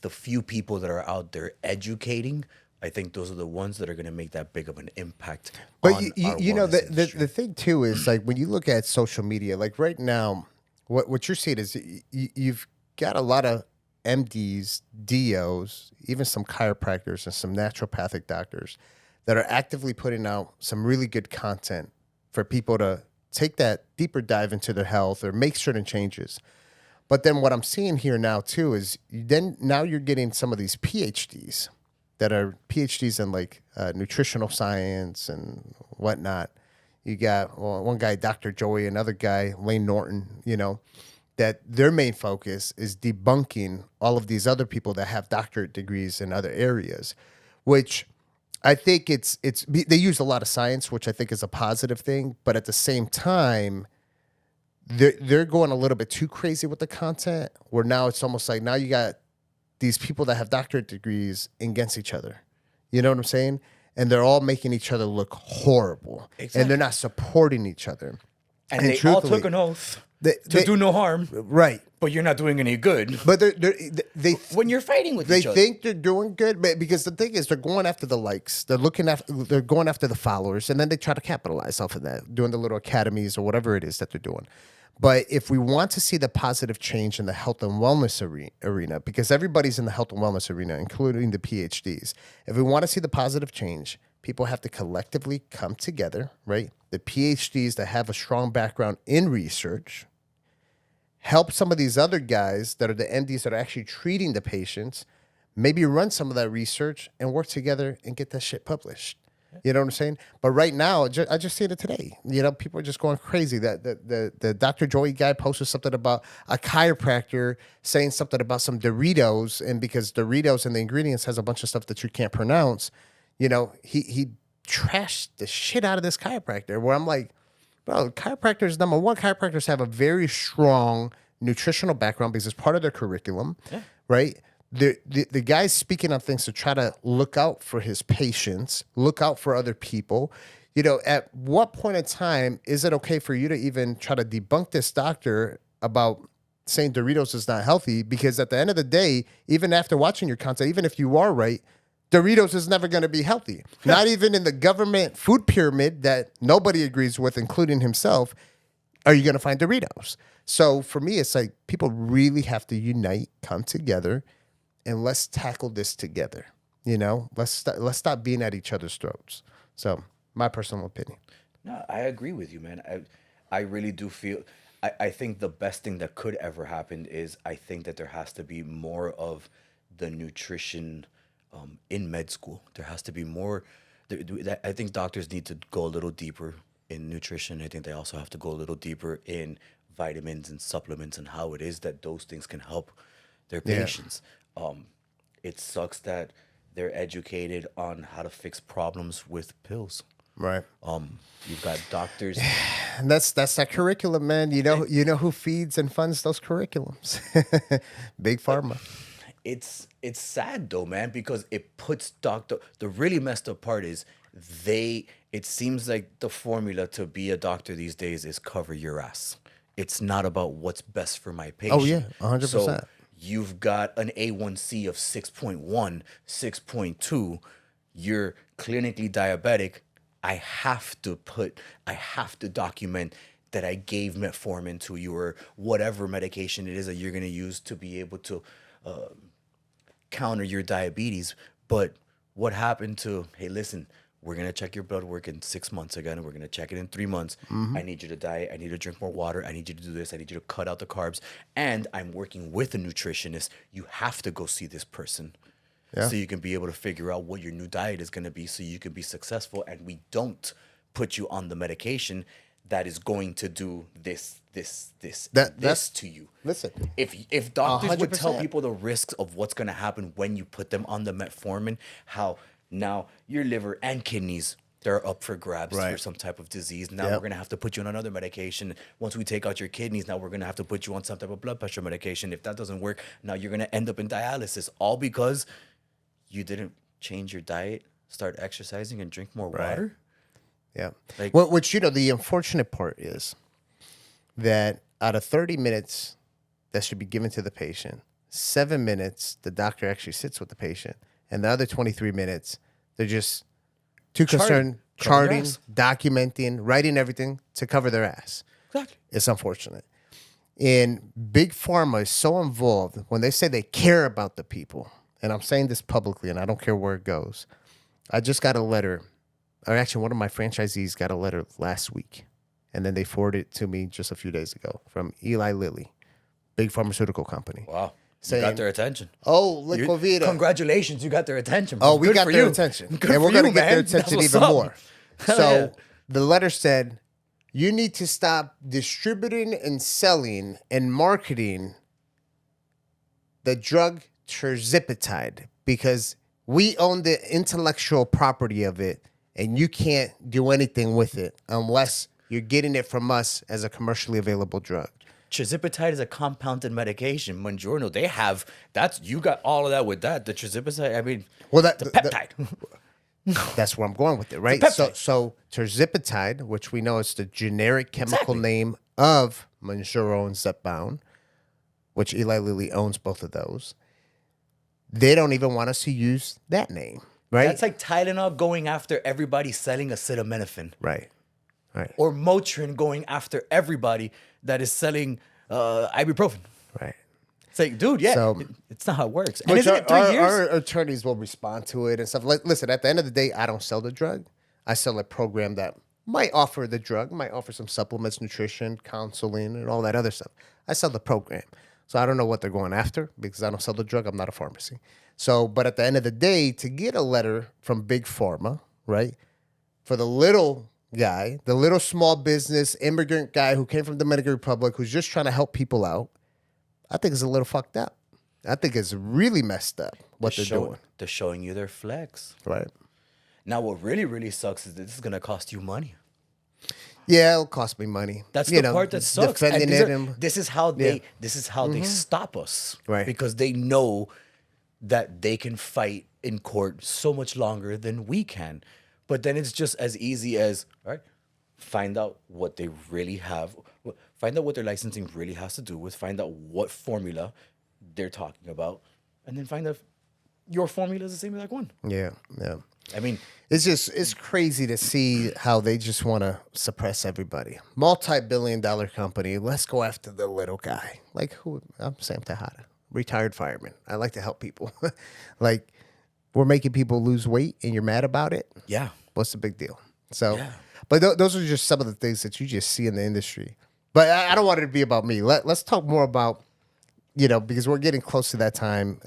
Speaker 1: the few people that are out there educating. I think those are the ones that are going to make that big of an impact.
Speaker 2: But you know, the thing too is, like, when you look at social media, like right now, what you're seeing is you've got a lot of MDs, DOs, even some chiropractors and some naturopathic doctors that are actively putting out some really good content for people to take that deeper dive into their health or make certain changes. But then what I'm seeing here now too is now you're getting some of these PhDs that are PhDs in like nutritional science and whatnot. You got one guy, Dr. Joey, another guy, Lane Norton, you know, that their main focus is debunking all of these other people that have doctorate degrees in other areas, which I think they use a lot of science, which I think is a positive thing. But at the same time, they're going a little bit too crazy with the content, where now it's almost like now you got these people that have doctorate degrees against each other. You know what I'm saying? And they're all making each other look horrible. Exactly. And they're not supporting each other.
Speaker 1: And they all took an oath to do no harm.
Speaker 2: Right.
Speaker 1: But you're not doing any good.
Speaker 2: But
Speaker 1: when you're fighting with each other.
Speaker 2: They think they're doing good, because the thing is, they're going after the likes. They're going after the followers, and then they try to capitalize off of that, doing the little academies or whatever it is that they're doing. But if we want to see the positive change in the health and wellness arena, because everybody's in the health and wellness arena, including the PhDs, if we want to see the positive change, people have to collectively come together, right? The PhDs that have a strong background in research, help some of these other guys that are the MDs that are actually treating the patients, maybe run some of that research and work together and get that shit published. You know what I'm saying? But right now, I just seen it today. You know, people are just going crazy. That the Dr. Joey guy posted something about a chiropractor saying something about some Doritos, and because Doritos and the ingredients has a bunch of stuff that you can't pronounce, you know, he trashed the shit out of this chiropractor. Where I'm like, bro, chiropractors, number one, chiropractors have a very strong nutritional background because it's part of their curriculum, right? The guy's speaking on things to try to look out for his patients, look out for other people. You know, at what point in time is it okay for you to even try to debunk this doctor about saying Doritos is not healthy? Because at the end of the day, even after watching your content, even if you are right, Doritos is never going to be healthy. Not even in the government food pyramid that nobody agrees with, including himself, are you going to find Doritos. So for me, it's like people really have to unite, come together, and let's tackle this together. You know, let's stop being at each other's throats. So my personal opinion.
Speaker 1: No, I agree with you, man. I really do feel. I think the best thing that could ever happen is I think that there has to be more of the nutrition in med school. There has to be more. I think doctors need to go a little deeper in nutrition. I think they also have to go a little deeper in vitamins and supplements and how it is that those things can help their patients. It sucks that they're educated on how to fix problems with pills.
Speaker 2: Right.
Speaker 1: You've got doctors.
Speaker 2: And that's that curriculum, man. You know who feeds and funds those curriculums? Big Pharma.
Speaker 1: It's sad though, man, because it puts the really messed up part is it seems like the formula to be a doctor these days is cover your ass. It's not about what's best for my patient.
Speaker 2: Oh yeah, 100%.
Speaker 1: So you've got an A1C of 6.1, 6.2, you're clinically diabetic. I have to document that I gave metformin to you or whatever medication it is that you're going to use to be able to counter your diabetes. But what happened to, hey, listen, we're going to check your blood work in 6 months again. We're going to check it in 3 months. I need you to diet. I need you to drink more water. I need you to do this. I need you to cut out the carbs. And I'm working with a nutritionist. You have to go see this person. Yeah. So you can be able to figure out what your new diet is going to be so you can be successful. And we don't put you on the medication that is going to do this to you.
Speaker 2: Listen,
Speaker 1: if doctors
Speaker 2: 100%.
Speaker 1: would tell people the risks of what's going to happen when you put them on the metformin, how now your liver and kidneys, they're up for grabs for some type of disease. Now we're going to have to put you on another medication. Once we take out your kidneys, now we're going to have to put you on some type of blood pressure medication. If that doesn't work, now you're going to end up in dialysis, all because you didn't change your diet, start exercising, and drink more water.
Speaker 2: Yeah. Which, the unfortunate part is that out of 30 minutes that should be given to the patient, 7 minutes the doctor actually sits with the patient, and the other 23 minutes they're just too concerned charting, documenting, writing everything to cover their ass.
Speaker 1: Exactly.
Speaker 2: It's unfortunate. And Big Pharma is so involved when they say they care about the people. And I'm saying this publicly, and I don't care where it goes. I just got a letter, or actually one of my franchisees got a letter last week, and then they forwarded it to me just a few days ago from Eli Lilly, big pharmaceutical company.
Speaker 1: Wow. You got their attention.
Speaker 2: Oh, Liquid Vida.
Speaker 1: Congratulations, you got their attention. Bro.
Speaker 2: Oh, we got their attention. And we're going to get their attention even more. So the letter said, you need to stop distributing and selling and marketing the drug terzipatide because we own the intellectual property of it and you can't do anything with it unless you're getting it from us as a commercially available drug.
Speaker 1: Terzipatide is a compounded medication. Mounjaro, they have you got all of that with that. The terzipatide, I mean, the peptide.
Speaker 2: That's where I'm going with it, right? So terzipatide, which we know is the generic chemical name of Mounjaro and Zepbound, which Eli Lilly owns both of those. They don't even want us to use that name, right?
Speaker 1: That's like Tylenol going after everybody selling acetaminophen.
Speaker 2: Right.
Speaker 1: Or Motrin going after everybody that is selling ibuprofen.
Speaker 2: Right.
Speaker 1: It's like, dude, it's not how it works. And
Speaker 2: which
Speaker 1: isn't it 3 years?
Speaker 2: Our attorneys will respond to it and stuff. Like, listen, at the end of the day, I don't sell the drug. I sell a program that might offer the drug, might offer some supplements, nutrition, counseling, and all that other stuff. I sell the program. So I don't know what they're going after because I don't sell the drug. I'm not a pharmacy. So, but at the end of the day, to get a letter from Big Pharma, right, for the little guy, the little small business immigrant guy who came from the Dominican Republic who's just trying to help people out, I think it's a little fucked up. I think it's really messed up what they're doing.
Speaker 1: They're showing you their flex.
Speaker 2: Right.
Speaker 1: Now, what really, really sucks is that this is going to cost you money.
Speaker 2: Yeah, it'll cost me money.
Speaker 1: That's the part that sucks.
Speaker 2: Defending
Speaker 1: And
Speaker 2: it. And,
Speaker 1: this is how they stop us,
Speaker 2: Right.
Speaker 1: Because they know that they can fight in court so much longer than we can. But then it's just as easy as, all right, find out what they really have, find out what their licensing really has to do with, find out what formula they're talking about, and then find out if your formula is the same exact one.
Speaker 2: yeah.
Speaker 1: I mean,
Speaker 2: It's crazy to see how they just want to suppress everybody. Multi-billion-dollar company. Let's go after the little guy. Like who? I'm Sam Tejada, retired fireman. I like to help people. Like we're making people lose weight, and you're mad about it.
Speaker 1: yeah.
Speaker 2: What's the big deal? So,
Speaker 1: Yeah.
Speaker 2: but those are just some of the things that you just see in the industry. But I don't want it to be about me. Let's talk more about, because we're getting close to that time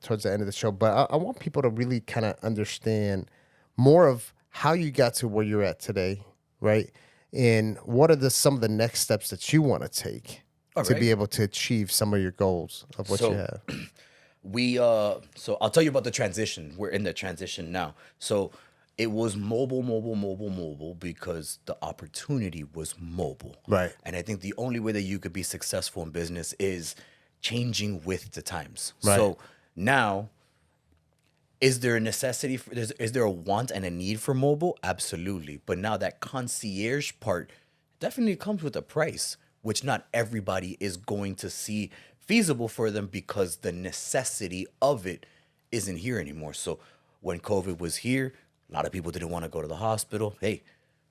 Speaker 2: towards the end of the show. But I want people to really kind of understand more of how you got to where you're at today, right? And what are some of the next steps that you want to take to be able to achieve some of your goals of what you have?
Speaker 1: So I'll tell you about the transition. We're in the transition now. So it was mobile because the opportunity was mobile.
Speaker 2: Right.
Speaker 1: And I think the only way that you could be successful in business is changing with the times.
Speaker 2: Right.
Speaker 1: So now, is there a necessity is there a want and a need for mobile? Absolutely. But now that concierge part definitely comes with a price, which not everybody is going to see feasible for them because the necessity of it isn't here anymore. So when COVID was here, a lot of people didn't want to go to the hospital. Hey,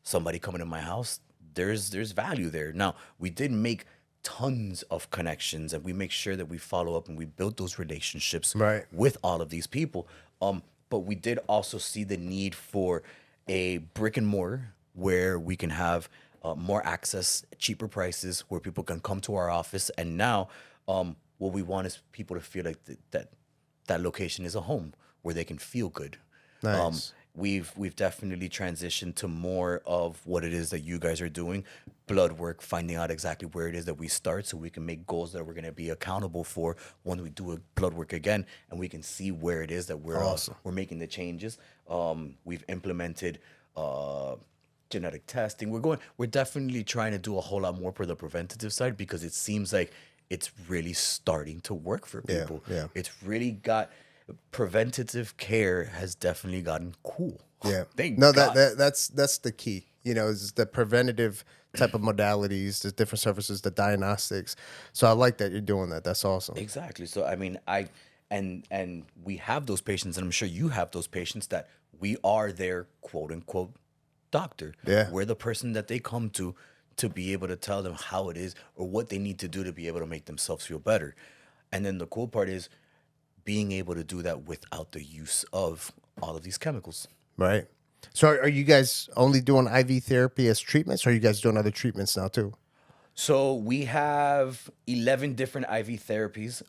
Speaker 1: somebody coming to my house, there's value there. Now, we did make tons of connections, and we make sure that we follow up and we build those relationships with all of these people. But we did also see the need for a brick and mortar where we can have more access, cheaper prices, where people can come to our office. And now, what we want is people to feel like that location is a home where they can feel good.
Speaker 2: Nice.
Speaker 1: We've definitely transitioned to more of what it is that you guys are doing, blood work, finding out exactly where it is that we start so we can make goals that we're going to be accountable for when we do a blood work again, and we can see where it is that we're making the changes. We've implemented genetic testing. We're definitely trying to do a whole lot more for the preventative side because it seems like it's really starting to work for people.
Speaker 2: Yeah.
Speaker 1: It's really got preventative care has definitely gotten cool.
Speaker 2: Yeah.
Speaker 1: Thank God.
Speaker 2: That's the key. Is the preventative type of modalities, the different services, the diagnostics. So I like that you're doing that. That's awesome.
Speaker 1: Exactly. So I mean, and we have those patients, and I'm sure you have those patients that we are their quote unquote doctor.
Speaker 2: Yeah.
Speaker 1: We're the person that they come to be able to tell them how it is or what they need to do to be able to make themselves feel better. And then the cool part is being able to do that without the use of all of these chemicals.
Speaker 2: Right. So are you guys only doing IV therapy as treatments, or are you guys doing other treatments now too?
Speaker 1: So we have 11 different IV therapies.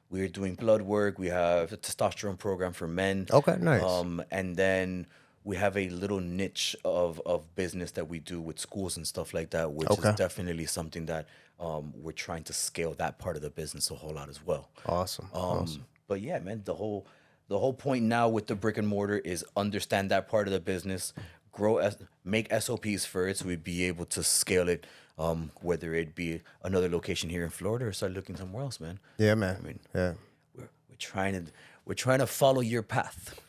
Speaker 1: We're doing blood work. We have a testosterone program for men.
Speaker 2: Okay, nice.
Speaker 1: And then we have a little niche of business that we do with schools and stuff like that, which is definitely something that we're trying to scale that part of the business a whole lot as well.
Speaker 2: Awesome.
Speaker 1: But yeah, man, the whole point now with the brick and mortar is understand that part of the business, make SOPs for it so we'd be able to scale it, whether it be another location here in Florida or start looking somewhere else, man.
Speaker 2: Yeah, man.
Speaker 1: I mean,
Speaker 2: yeah.
Speaker 1: we're trying to follow your path.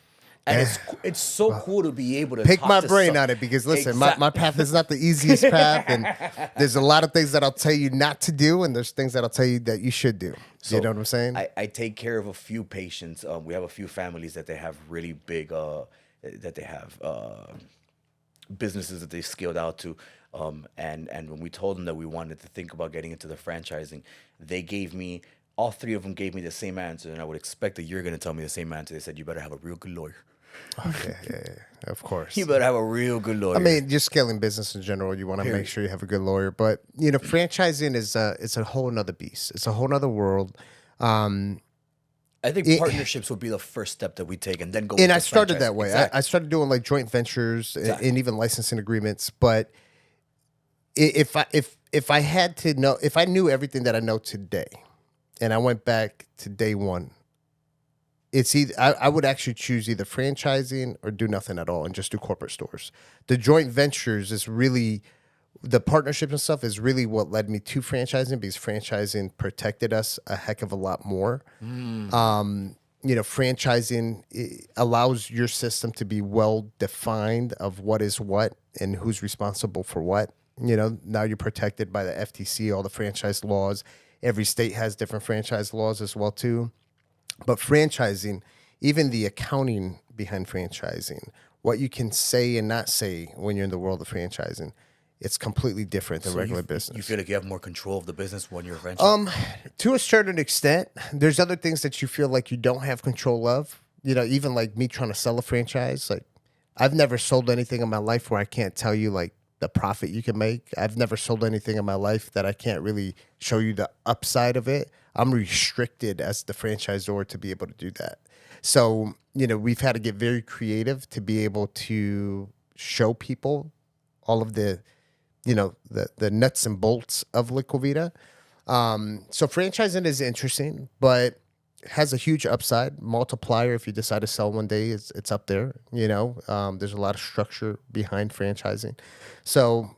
Speaker 1: And it's so cool to be able to
Speaker 2: pick
Speaker 1: talk
Speaker 2: my
Speaker 1: to
Speaker 2: brain on it because listen,
Speaker 1: Exactly.
Speaker 2: my path is not the easiest path, and there's a lot of things that I'll tell you not to do, and there's things that I'll tell you that you should do.
Speaker 1: So
Speaker 2: you know what I'm saying?
Speaker 1: I take care of a few patients. We have a few families that they have really big businesses that they scaled out to. And when we told them that we wanted to think about getting into the franchising, all three of them gave me the same answer, and I would expect that you're going to tell me the same answer. They said, you better have a real good lawyer.
Speaker 2: Yeah, of course.
Speaker 1: You better have a real good lawyer.
Speaker 2: I mean, just scaling business in general, you want to make sure you have a good lawyer. But franchising it's a whole nother beast. It's a whole nother world.
Speaker 1: I think partnerships would be the first step that we take, and then go.
Speaker 2: And I started that way.
Speaker 1: Exactly.
Speaker 2: I started doing like joint ventures and even licensing agreements. But if I had to know, if I knew everything that I know today, and I went back to day one, it's either I would actually choose either franchising or do nothing at all and just do corporate stores. The joint ventures is really the partnership and stuff is really what led me to franchising, because franchising protected us a heck of a lot more. Franchising allows your system to be well defined of what is what and who's responsible for what. Now you're protected by the FTC, all the franchise laws. Every state has different franchise laws as well too. But franchising, even the accounting behind franchising, what you can say and not say when you're in the world of franchising, it's completely different than regular business.
Speaker 1: You feel like you have more control of the business when you're a franchise?
Speaker 2: To a certain extent. There's other things that you feel like you don't have control of. Even like me trying to sell a franchise, like I've never sold anything in my life where I can't tell you like the profit you can make. I've never sold anything in my life that I can't really show you the upside of it. I'm restricted as the franchisor to be able to do that. So, we've had to get very creative to be able to show people all of the nuts and bolts of Liqui Vita. So franchising is interesting, but has a huge upside multiplier. If you decide to sell one day, it's up there. There's a lot of structure behind franchising. So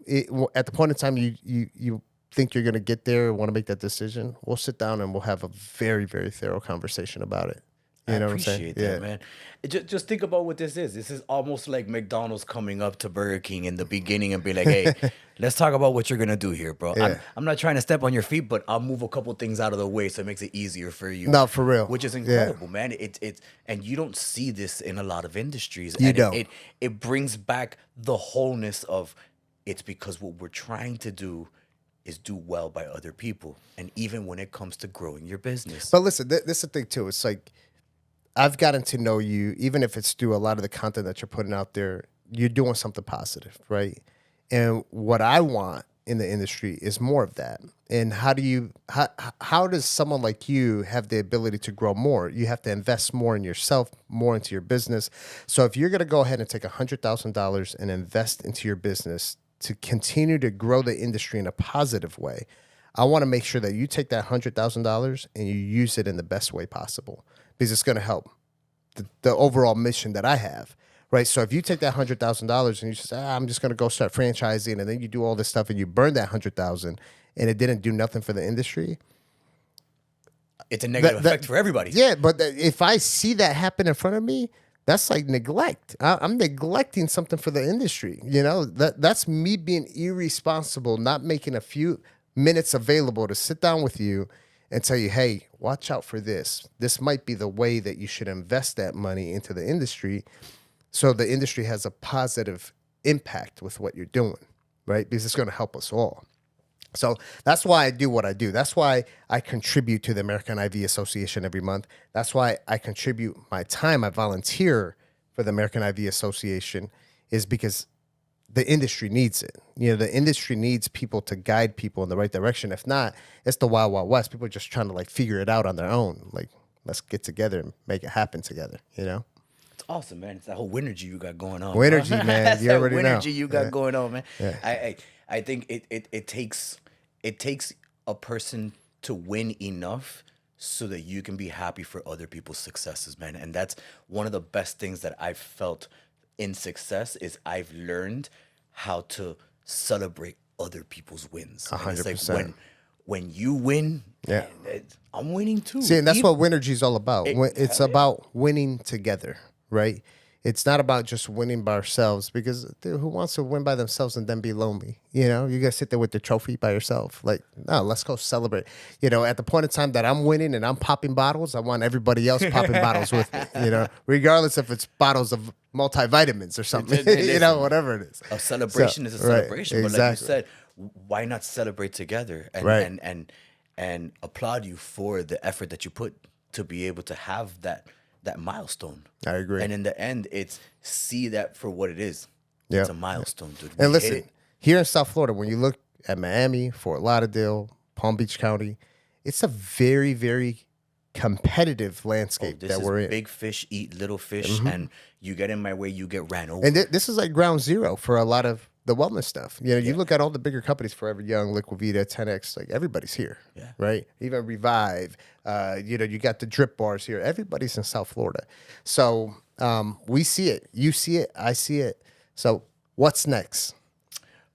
Speaker 2: at the point in time you think you're going to get there, want to make that decision, we'll sit down and we'll have a very, very thorough conversation about it.
Speaker 1: I appreciate that, man. Just think about what this is. This is almost like McDonald's coming up to Burger King in the beginning and be like, hey, let's talk about what you're going to do here, bro.
Speaker 2: Yeah.
Speaker 1: I'm not trying to step on your feet, but I'll move a couple things out of the way so it makes it easier for you.
Speaker 2: No, for real.
Speaker 1: Which is incredible, man. And you don't see this in a lot of industries.
Speaker 2: You
Speaker 1: and
Speaker 2: don't.
Speaker 1: It brings back the wholeness of it's because what we're trying to do is do well by other people. And even when it comes to growing your business.
Speaker 2: But listen, this is the thing too. It's like, I've gotten to know you, even if it's through a lot of the content that you're putting out there, you're doing something positive, right? And what I want in the industry is more of that. And how does someone like you have the ability to grow more? You have to invest more in yourself, more into your business. So if you're going to go ahead and take $100,000 and invest into your business to continue to grow the industry in a positive way, I want to make sure that you take that $100,000 and you use it in the best way possible, because it's going to help the overall mission that I have, right? So if you take that $100,000 and you say, I'm just going to go start franchising, and then you do all this stuff and you burn that $100,000 and it didn't do nothing for the industry,
Speaker 1: it's a negative effect for everybody.
Speaker 2: Yeah, but if I see that happen in front of me, that's like neglect. I'm neglecting something for the industry. That's me being irresponsible, not making a few minutes available to sit down with you and tell you, hey, watch out for this. This might be the way that you should invest that money into the industry so the industry has a positive impact with what you're doing, right? Because it's going to help us all. So that's why I do what I do. That's why I contribute to the American IV Association every month. That's why I contribute my time. I volunteer for the American IV Association, is because the industry needs it. The industry needs people to guide people in the right direction. If not, it's the wild, wild west. People are just trying to like figure it out on their own. Like, let's get together and make it happen together,
Speaker 1: It's awesome, man. It's that whole energy you got going on.
Speaker 2: Energy, man.
Speaker 1: That's
Speaker 2: You already know.
Speaker 1: energy you got going on, man.
Speaker 2: Yeah.
Speaker 1: I think it takes a person to win enough so that you can be happy for other people's successes, man. And that's one of the best things that I've felt in success is I've learned how to celebrate other people's wins.
Speaker 2: 100%.
Speaker 1: It's like when you win,
Speaker 2: yeah,
Speaker 1: I'm winning too.
Speaker 2: See, and that's what Winergy is all about. It's about winning together, right? It's not about just winning by ourselves, because dude, who wants to win by themselves and then be lonely? You gotta sit there with the trophy by yourself. Like, no, let's go celebrate. At the point in time that I'm winning and I'm popping bottles, I want everybody else popping bottles with me. Regardless if it's bottles of multivitamins or something. Whatever it is.
Speaker 1: A celebration is a celebration,
Speaker 2: right,
Speaker 1: but like you said, why not celebrate together and applaud you for the effort that you put to be able to have that milestone.
Speaker 2: I agree.
Speaker 1: And in the end, it's see that for what it is.
Speaker 2: Yeah.
Speaker 1: It's a milestone, dude.
Speaker 2: And listen, here in South Florida, when you look at Miami, Fort Lauderdale, Palm Beach County, it's a very, very competitive landscape that we're in.
Speaker 1: Big fish eat little fish, and you get in my way, you get ran over.
Speaker 2: And this is like ground zero for a lot of the wellness stuff. You know, you look at all the bigger companies, Forever Young, Liquivita, 10X, like everybody's here, right? Even Revive, you know, you got the drip bars here. Everybody's in South Florida. So we see it. You see it. I see it. So what's next?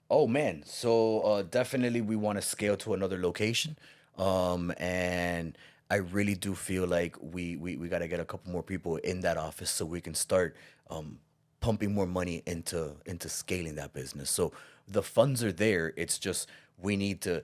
Speaker 1: Oh man, so definitely we want to scale to another location, and I really do feel like we got to get a couple more people in that office so we can start pumping more money into scaling that business. So the funds are there. It's just we need to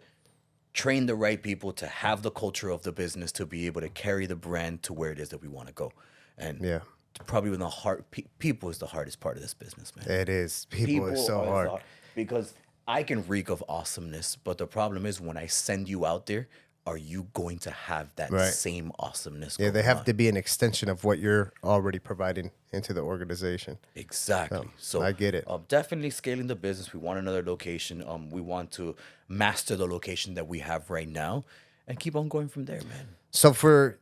Speaker 1: train the right people to have the culture of the business to be able to carry the brand to where it is that we want to go, and probably when the people is the hardest part of this business, man.
Speaker 2: It is. People is so hard.
Speaker 1: Because I can reek of awesomeness, but the problem is when I send you out there, are you going to have that same awesomeness?
Speaker 2: Yeah, they have to be an extension of what you're already providing into the organization.
Speaker 1: Exactly. So
Speaker 2: I get it.
Speaker 1: Definitely scaling the business. We want another location. We want to master the location that we have right now and keep on going from there, man.
Speaker 2: So for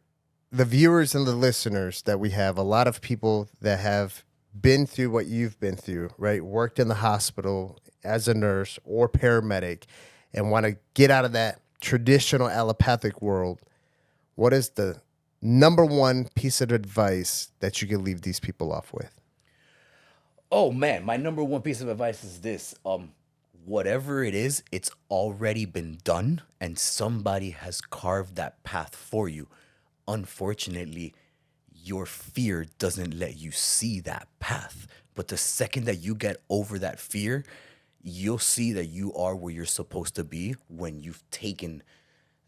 Speaker 2: the viewers and the listeners that we have, a lot of people that have been through what you've been through, right? Worked in the hospital as a nurse or paramedic and want to get out of that traditional allopathic world. What is the number one piece of advice that you can leave these people off with?
Speaker 1: Oh man, my number one piece of advice is this. Whatever it is, it's already been done and somebody has carved that path for you. Unfortunately, your fear doesn't let you see that path. But the second that you get over that fear, you'll see that you are where you're supposed to be when you've taken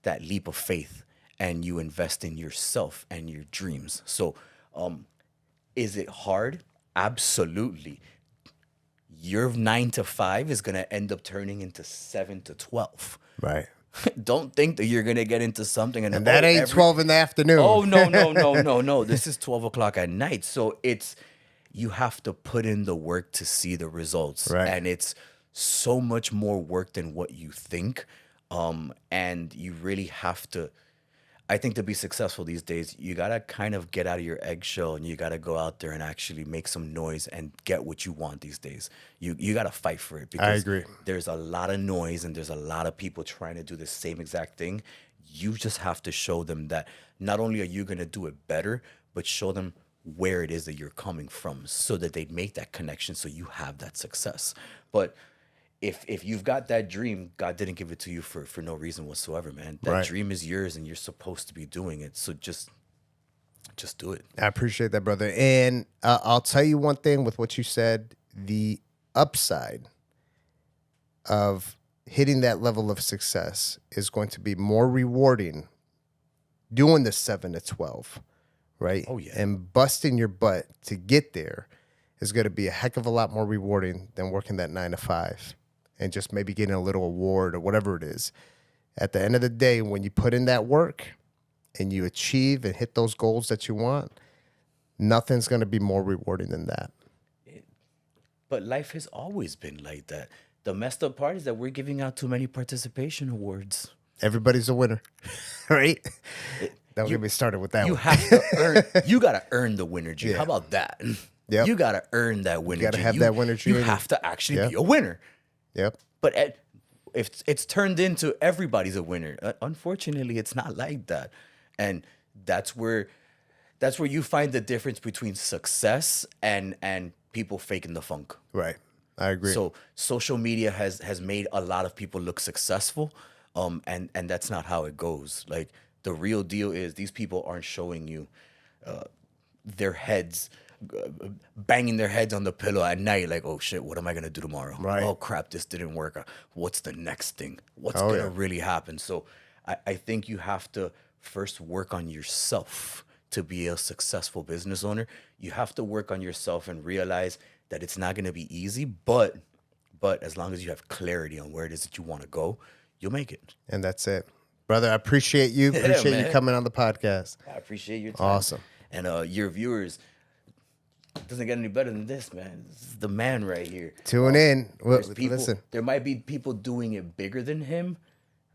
Speaker 1: that leap of faith and you invest in yourself and your dreams. So, is it hard? Absolutely. Your 9 to 5 is going to end up turning into 7 to 12.
Speaker 2: Right.
Speaker 1: Don't think that you're going to get into something.
Speaker 2: And that ain't 12 in the afternoon.
Speaker 1: Oh, no. This is 12 o'clock at night. So you have to put in the work to see the results.
Speaker 2: Right.
Speaker 1: And it's so much more work than what you think. And you really have to, I think to be successful these days, you got to kind of get out of your eggshell and you got to go out there and actually make some noise and get what you want these days. You got to fight for it because
Speaker 2: I agree.
Speaker 1: There's a lot of noise and there's a lot of people trying to do the same exact thing. You just have to show them that not only are you going to do it better, but show them where it is that you're coming from so that they make that connection so you have that success. But if you've got that dream, God didn't give it to you for no reason whatsoever, man. That dream is yours and you're supposed to be doing it. So just do it.
Speaker 2: I appreciate that, brother. And I'll tell you one thing with what you said, the upside of hitting that level of success is going to be more rewarding doing the 7 to 12, right?
Speaker 1: Oh, yeah.
Speaker 2: And busting your butt to get there is going to be a heck of a lot more rewarding than working that 9 to 5. And just maybe getting a little award or whatever it is. At the end of the day, when you put in that work and you achieve and hit those goals that you want, nothing's going to be more rewarding than that.
Speaker 1: But life has always been like that. The messed up part is that we're giving out too many participation awards.
Speaker 2: Everybody's a winner, right? Don't get me started with that.
Speaker 1: You
Speaker 2: one.
Speaker 1: have to earn. You gotta earn the winner gene. How about that?
Speaker 2: Yep.
Speaker 1: You gotta earn that winner.
Speaker 2: You gotta
Speaker 1: gene.
Speaker 2: have that winner gene.
Speaker 1: You have to actually be a winner.
Speaker 2: Yep.
Speaker 1: But if it's turned into everybody's a winner, unfortunately, it's not like that, and that's where you find the difference between success and people faking the funk.
Speaker 2: Right. I agree.
Speaker 1: So social media has made a lot of people look successful, and that's not how it goes. Like the real deal is these people aren't showing you their heads. Banging their heads on the pillow at night, like, oh shit, what am I gonna do tomorrow?
Speaker 2: Right.
Speaker 1: Oh crap, this didn't work. What's the next thing? What's gonna really happen? So I think you have to first work on yourself to be a successful business owner. You have to work on yourself and realize that it's not gonna be easy, but as long as you have clarity on where it is that you want to go, you'll make it.
Speaker 2: And that's it. Brother, I appreciate you. Appreciate you coming on the podcast.
Speaker 1: I appreciate your time.
Speaker 2: Awesome.
Speaker 1: And your viewers, it doesn't get any better than this, man. This is the man right here.
Speaker 2: Tune in. Well,
Speaker 1: Listen. There might be people doing it bigger than him,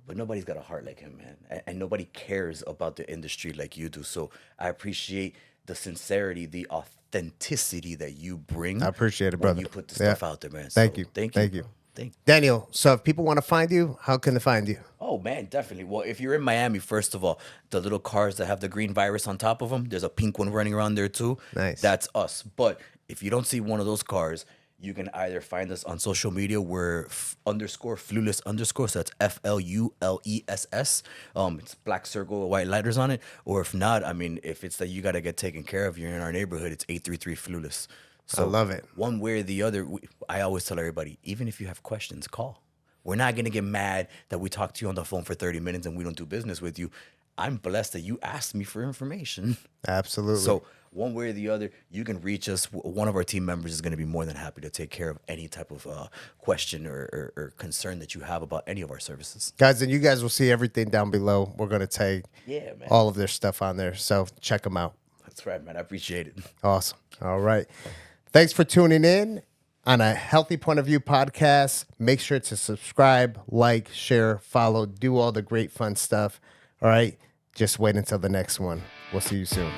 Speaker 1: but nobody's got a heart like him, man. And nobody cares about the industry like you do. So I appreciate the sincerity, the authenticity that you bring.
Speaker 2: I appreciate it,
Speaker 1: when
Speaker 2: brother.
Speaker 1: you put the stuff out there, man.
Speaker 2: Thank
Speaker 1: So,
Speaker 2: you.
Speaker 1: Thank
Speaker 2: Thank
Speaker 1: you.
Speaker 2: you.
Speaker 1: Bro. Thank you.
Speaker 2: Daniel, so if people want to find you, how can they find you?
Speaker 1: Oh man, definitely. Well, if you're in Miami, first of all, the little cars that have the green virus on top of them, there's a pink one running around there too.
Speaker 2: Nice.
Speaker 1: That's us. But if you don't see one of those cars, you can either find us on social media. We're _Fluless _. So that's FLULESS. It's black circle, white letters on it. Or if not, I mean, if it's that you got to get taken care of, you're in our neighborhood, it's 833 Fluless. So
Speaker 2: I love it.
Speaker 1: One way or the other, I always tell everybody, even if you have questions, call. We're not going to get mad that we talk to you on the phone for 30 minutes and we don't do business with you. I'm blessed that you asked me for information.
Speaker 2: Absolutely.
Speaker 1: So one way or the other, you can reach us. One of our team members is going to be more than happy to take care of any type of question or concern that you have about any of our services.
Speaker 2: Guys, and you guys will see everything down below. We're going to tag all of their stuff on there. So check them out.
Speaker 1: That's right, man. I appreciate it.
Speaker 2: Awesome. All right. Thanks for tuning in on a Healthy Point of View podcast. Make sure to subscribe, like, share, follow, do all the great fun stuff. All right. Just wait until the next one. We'll see you soon.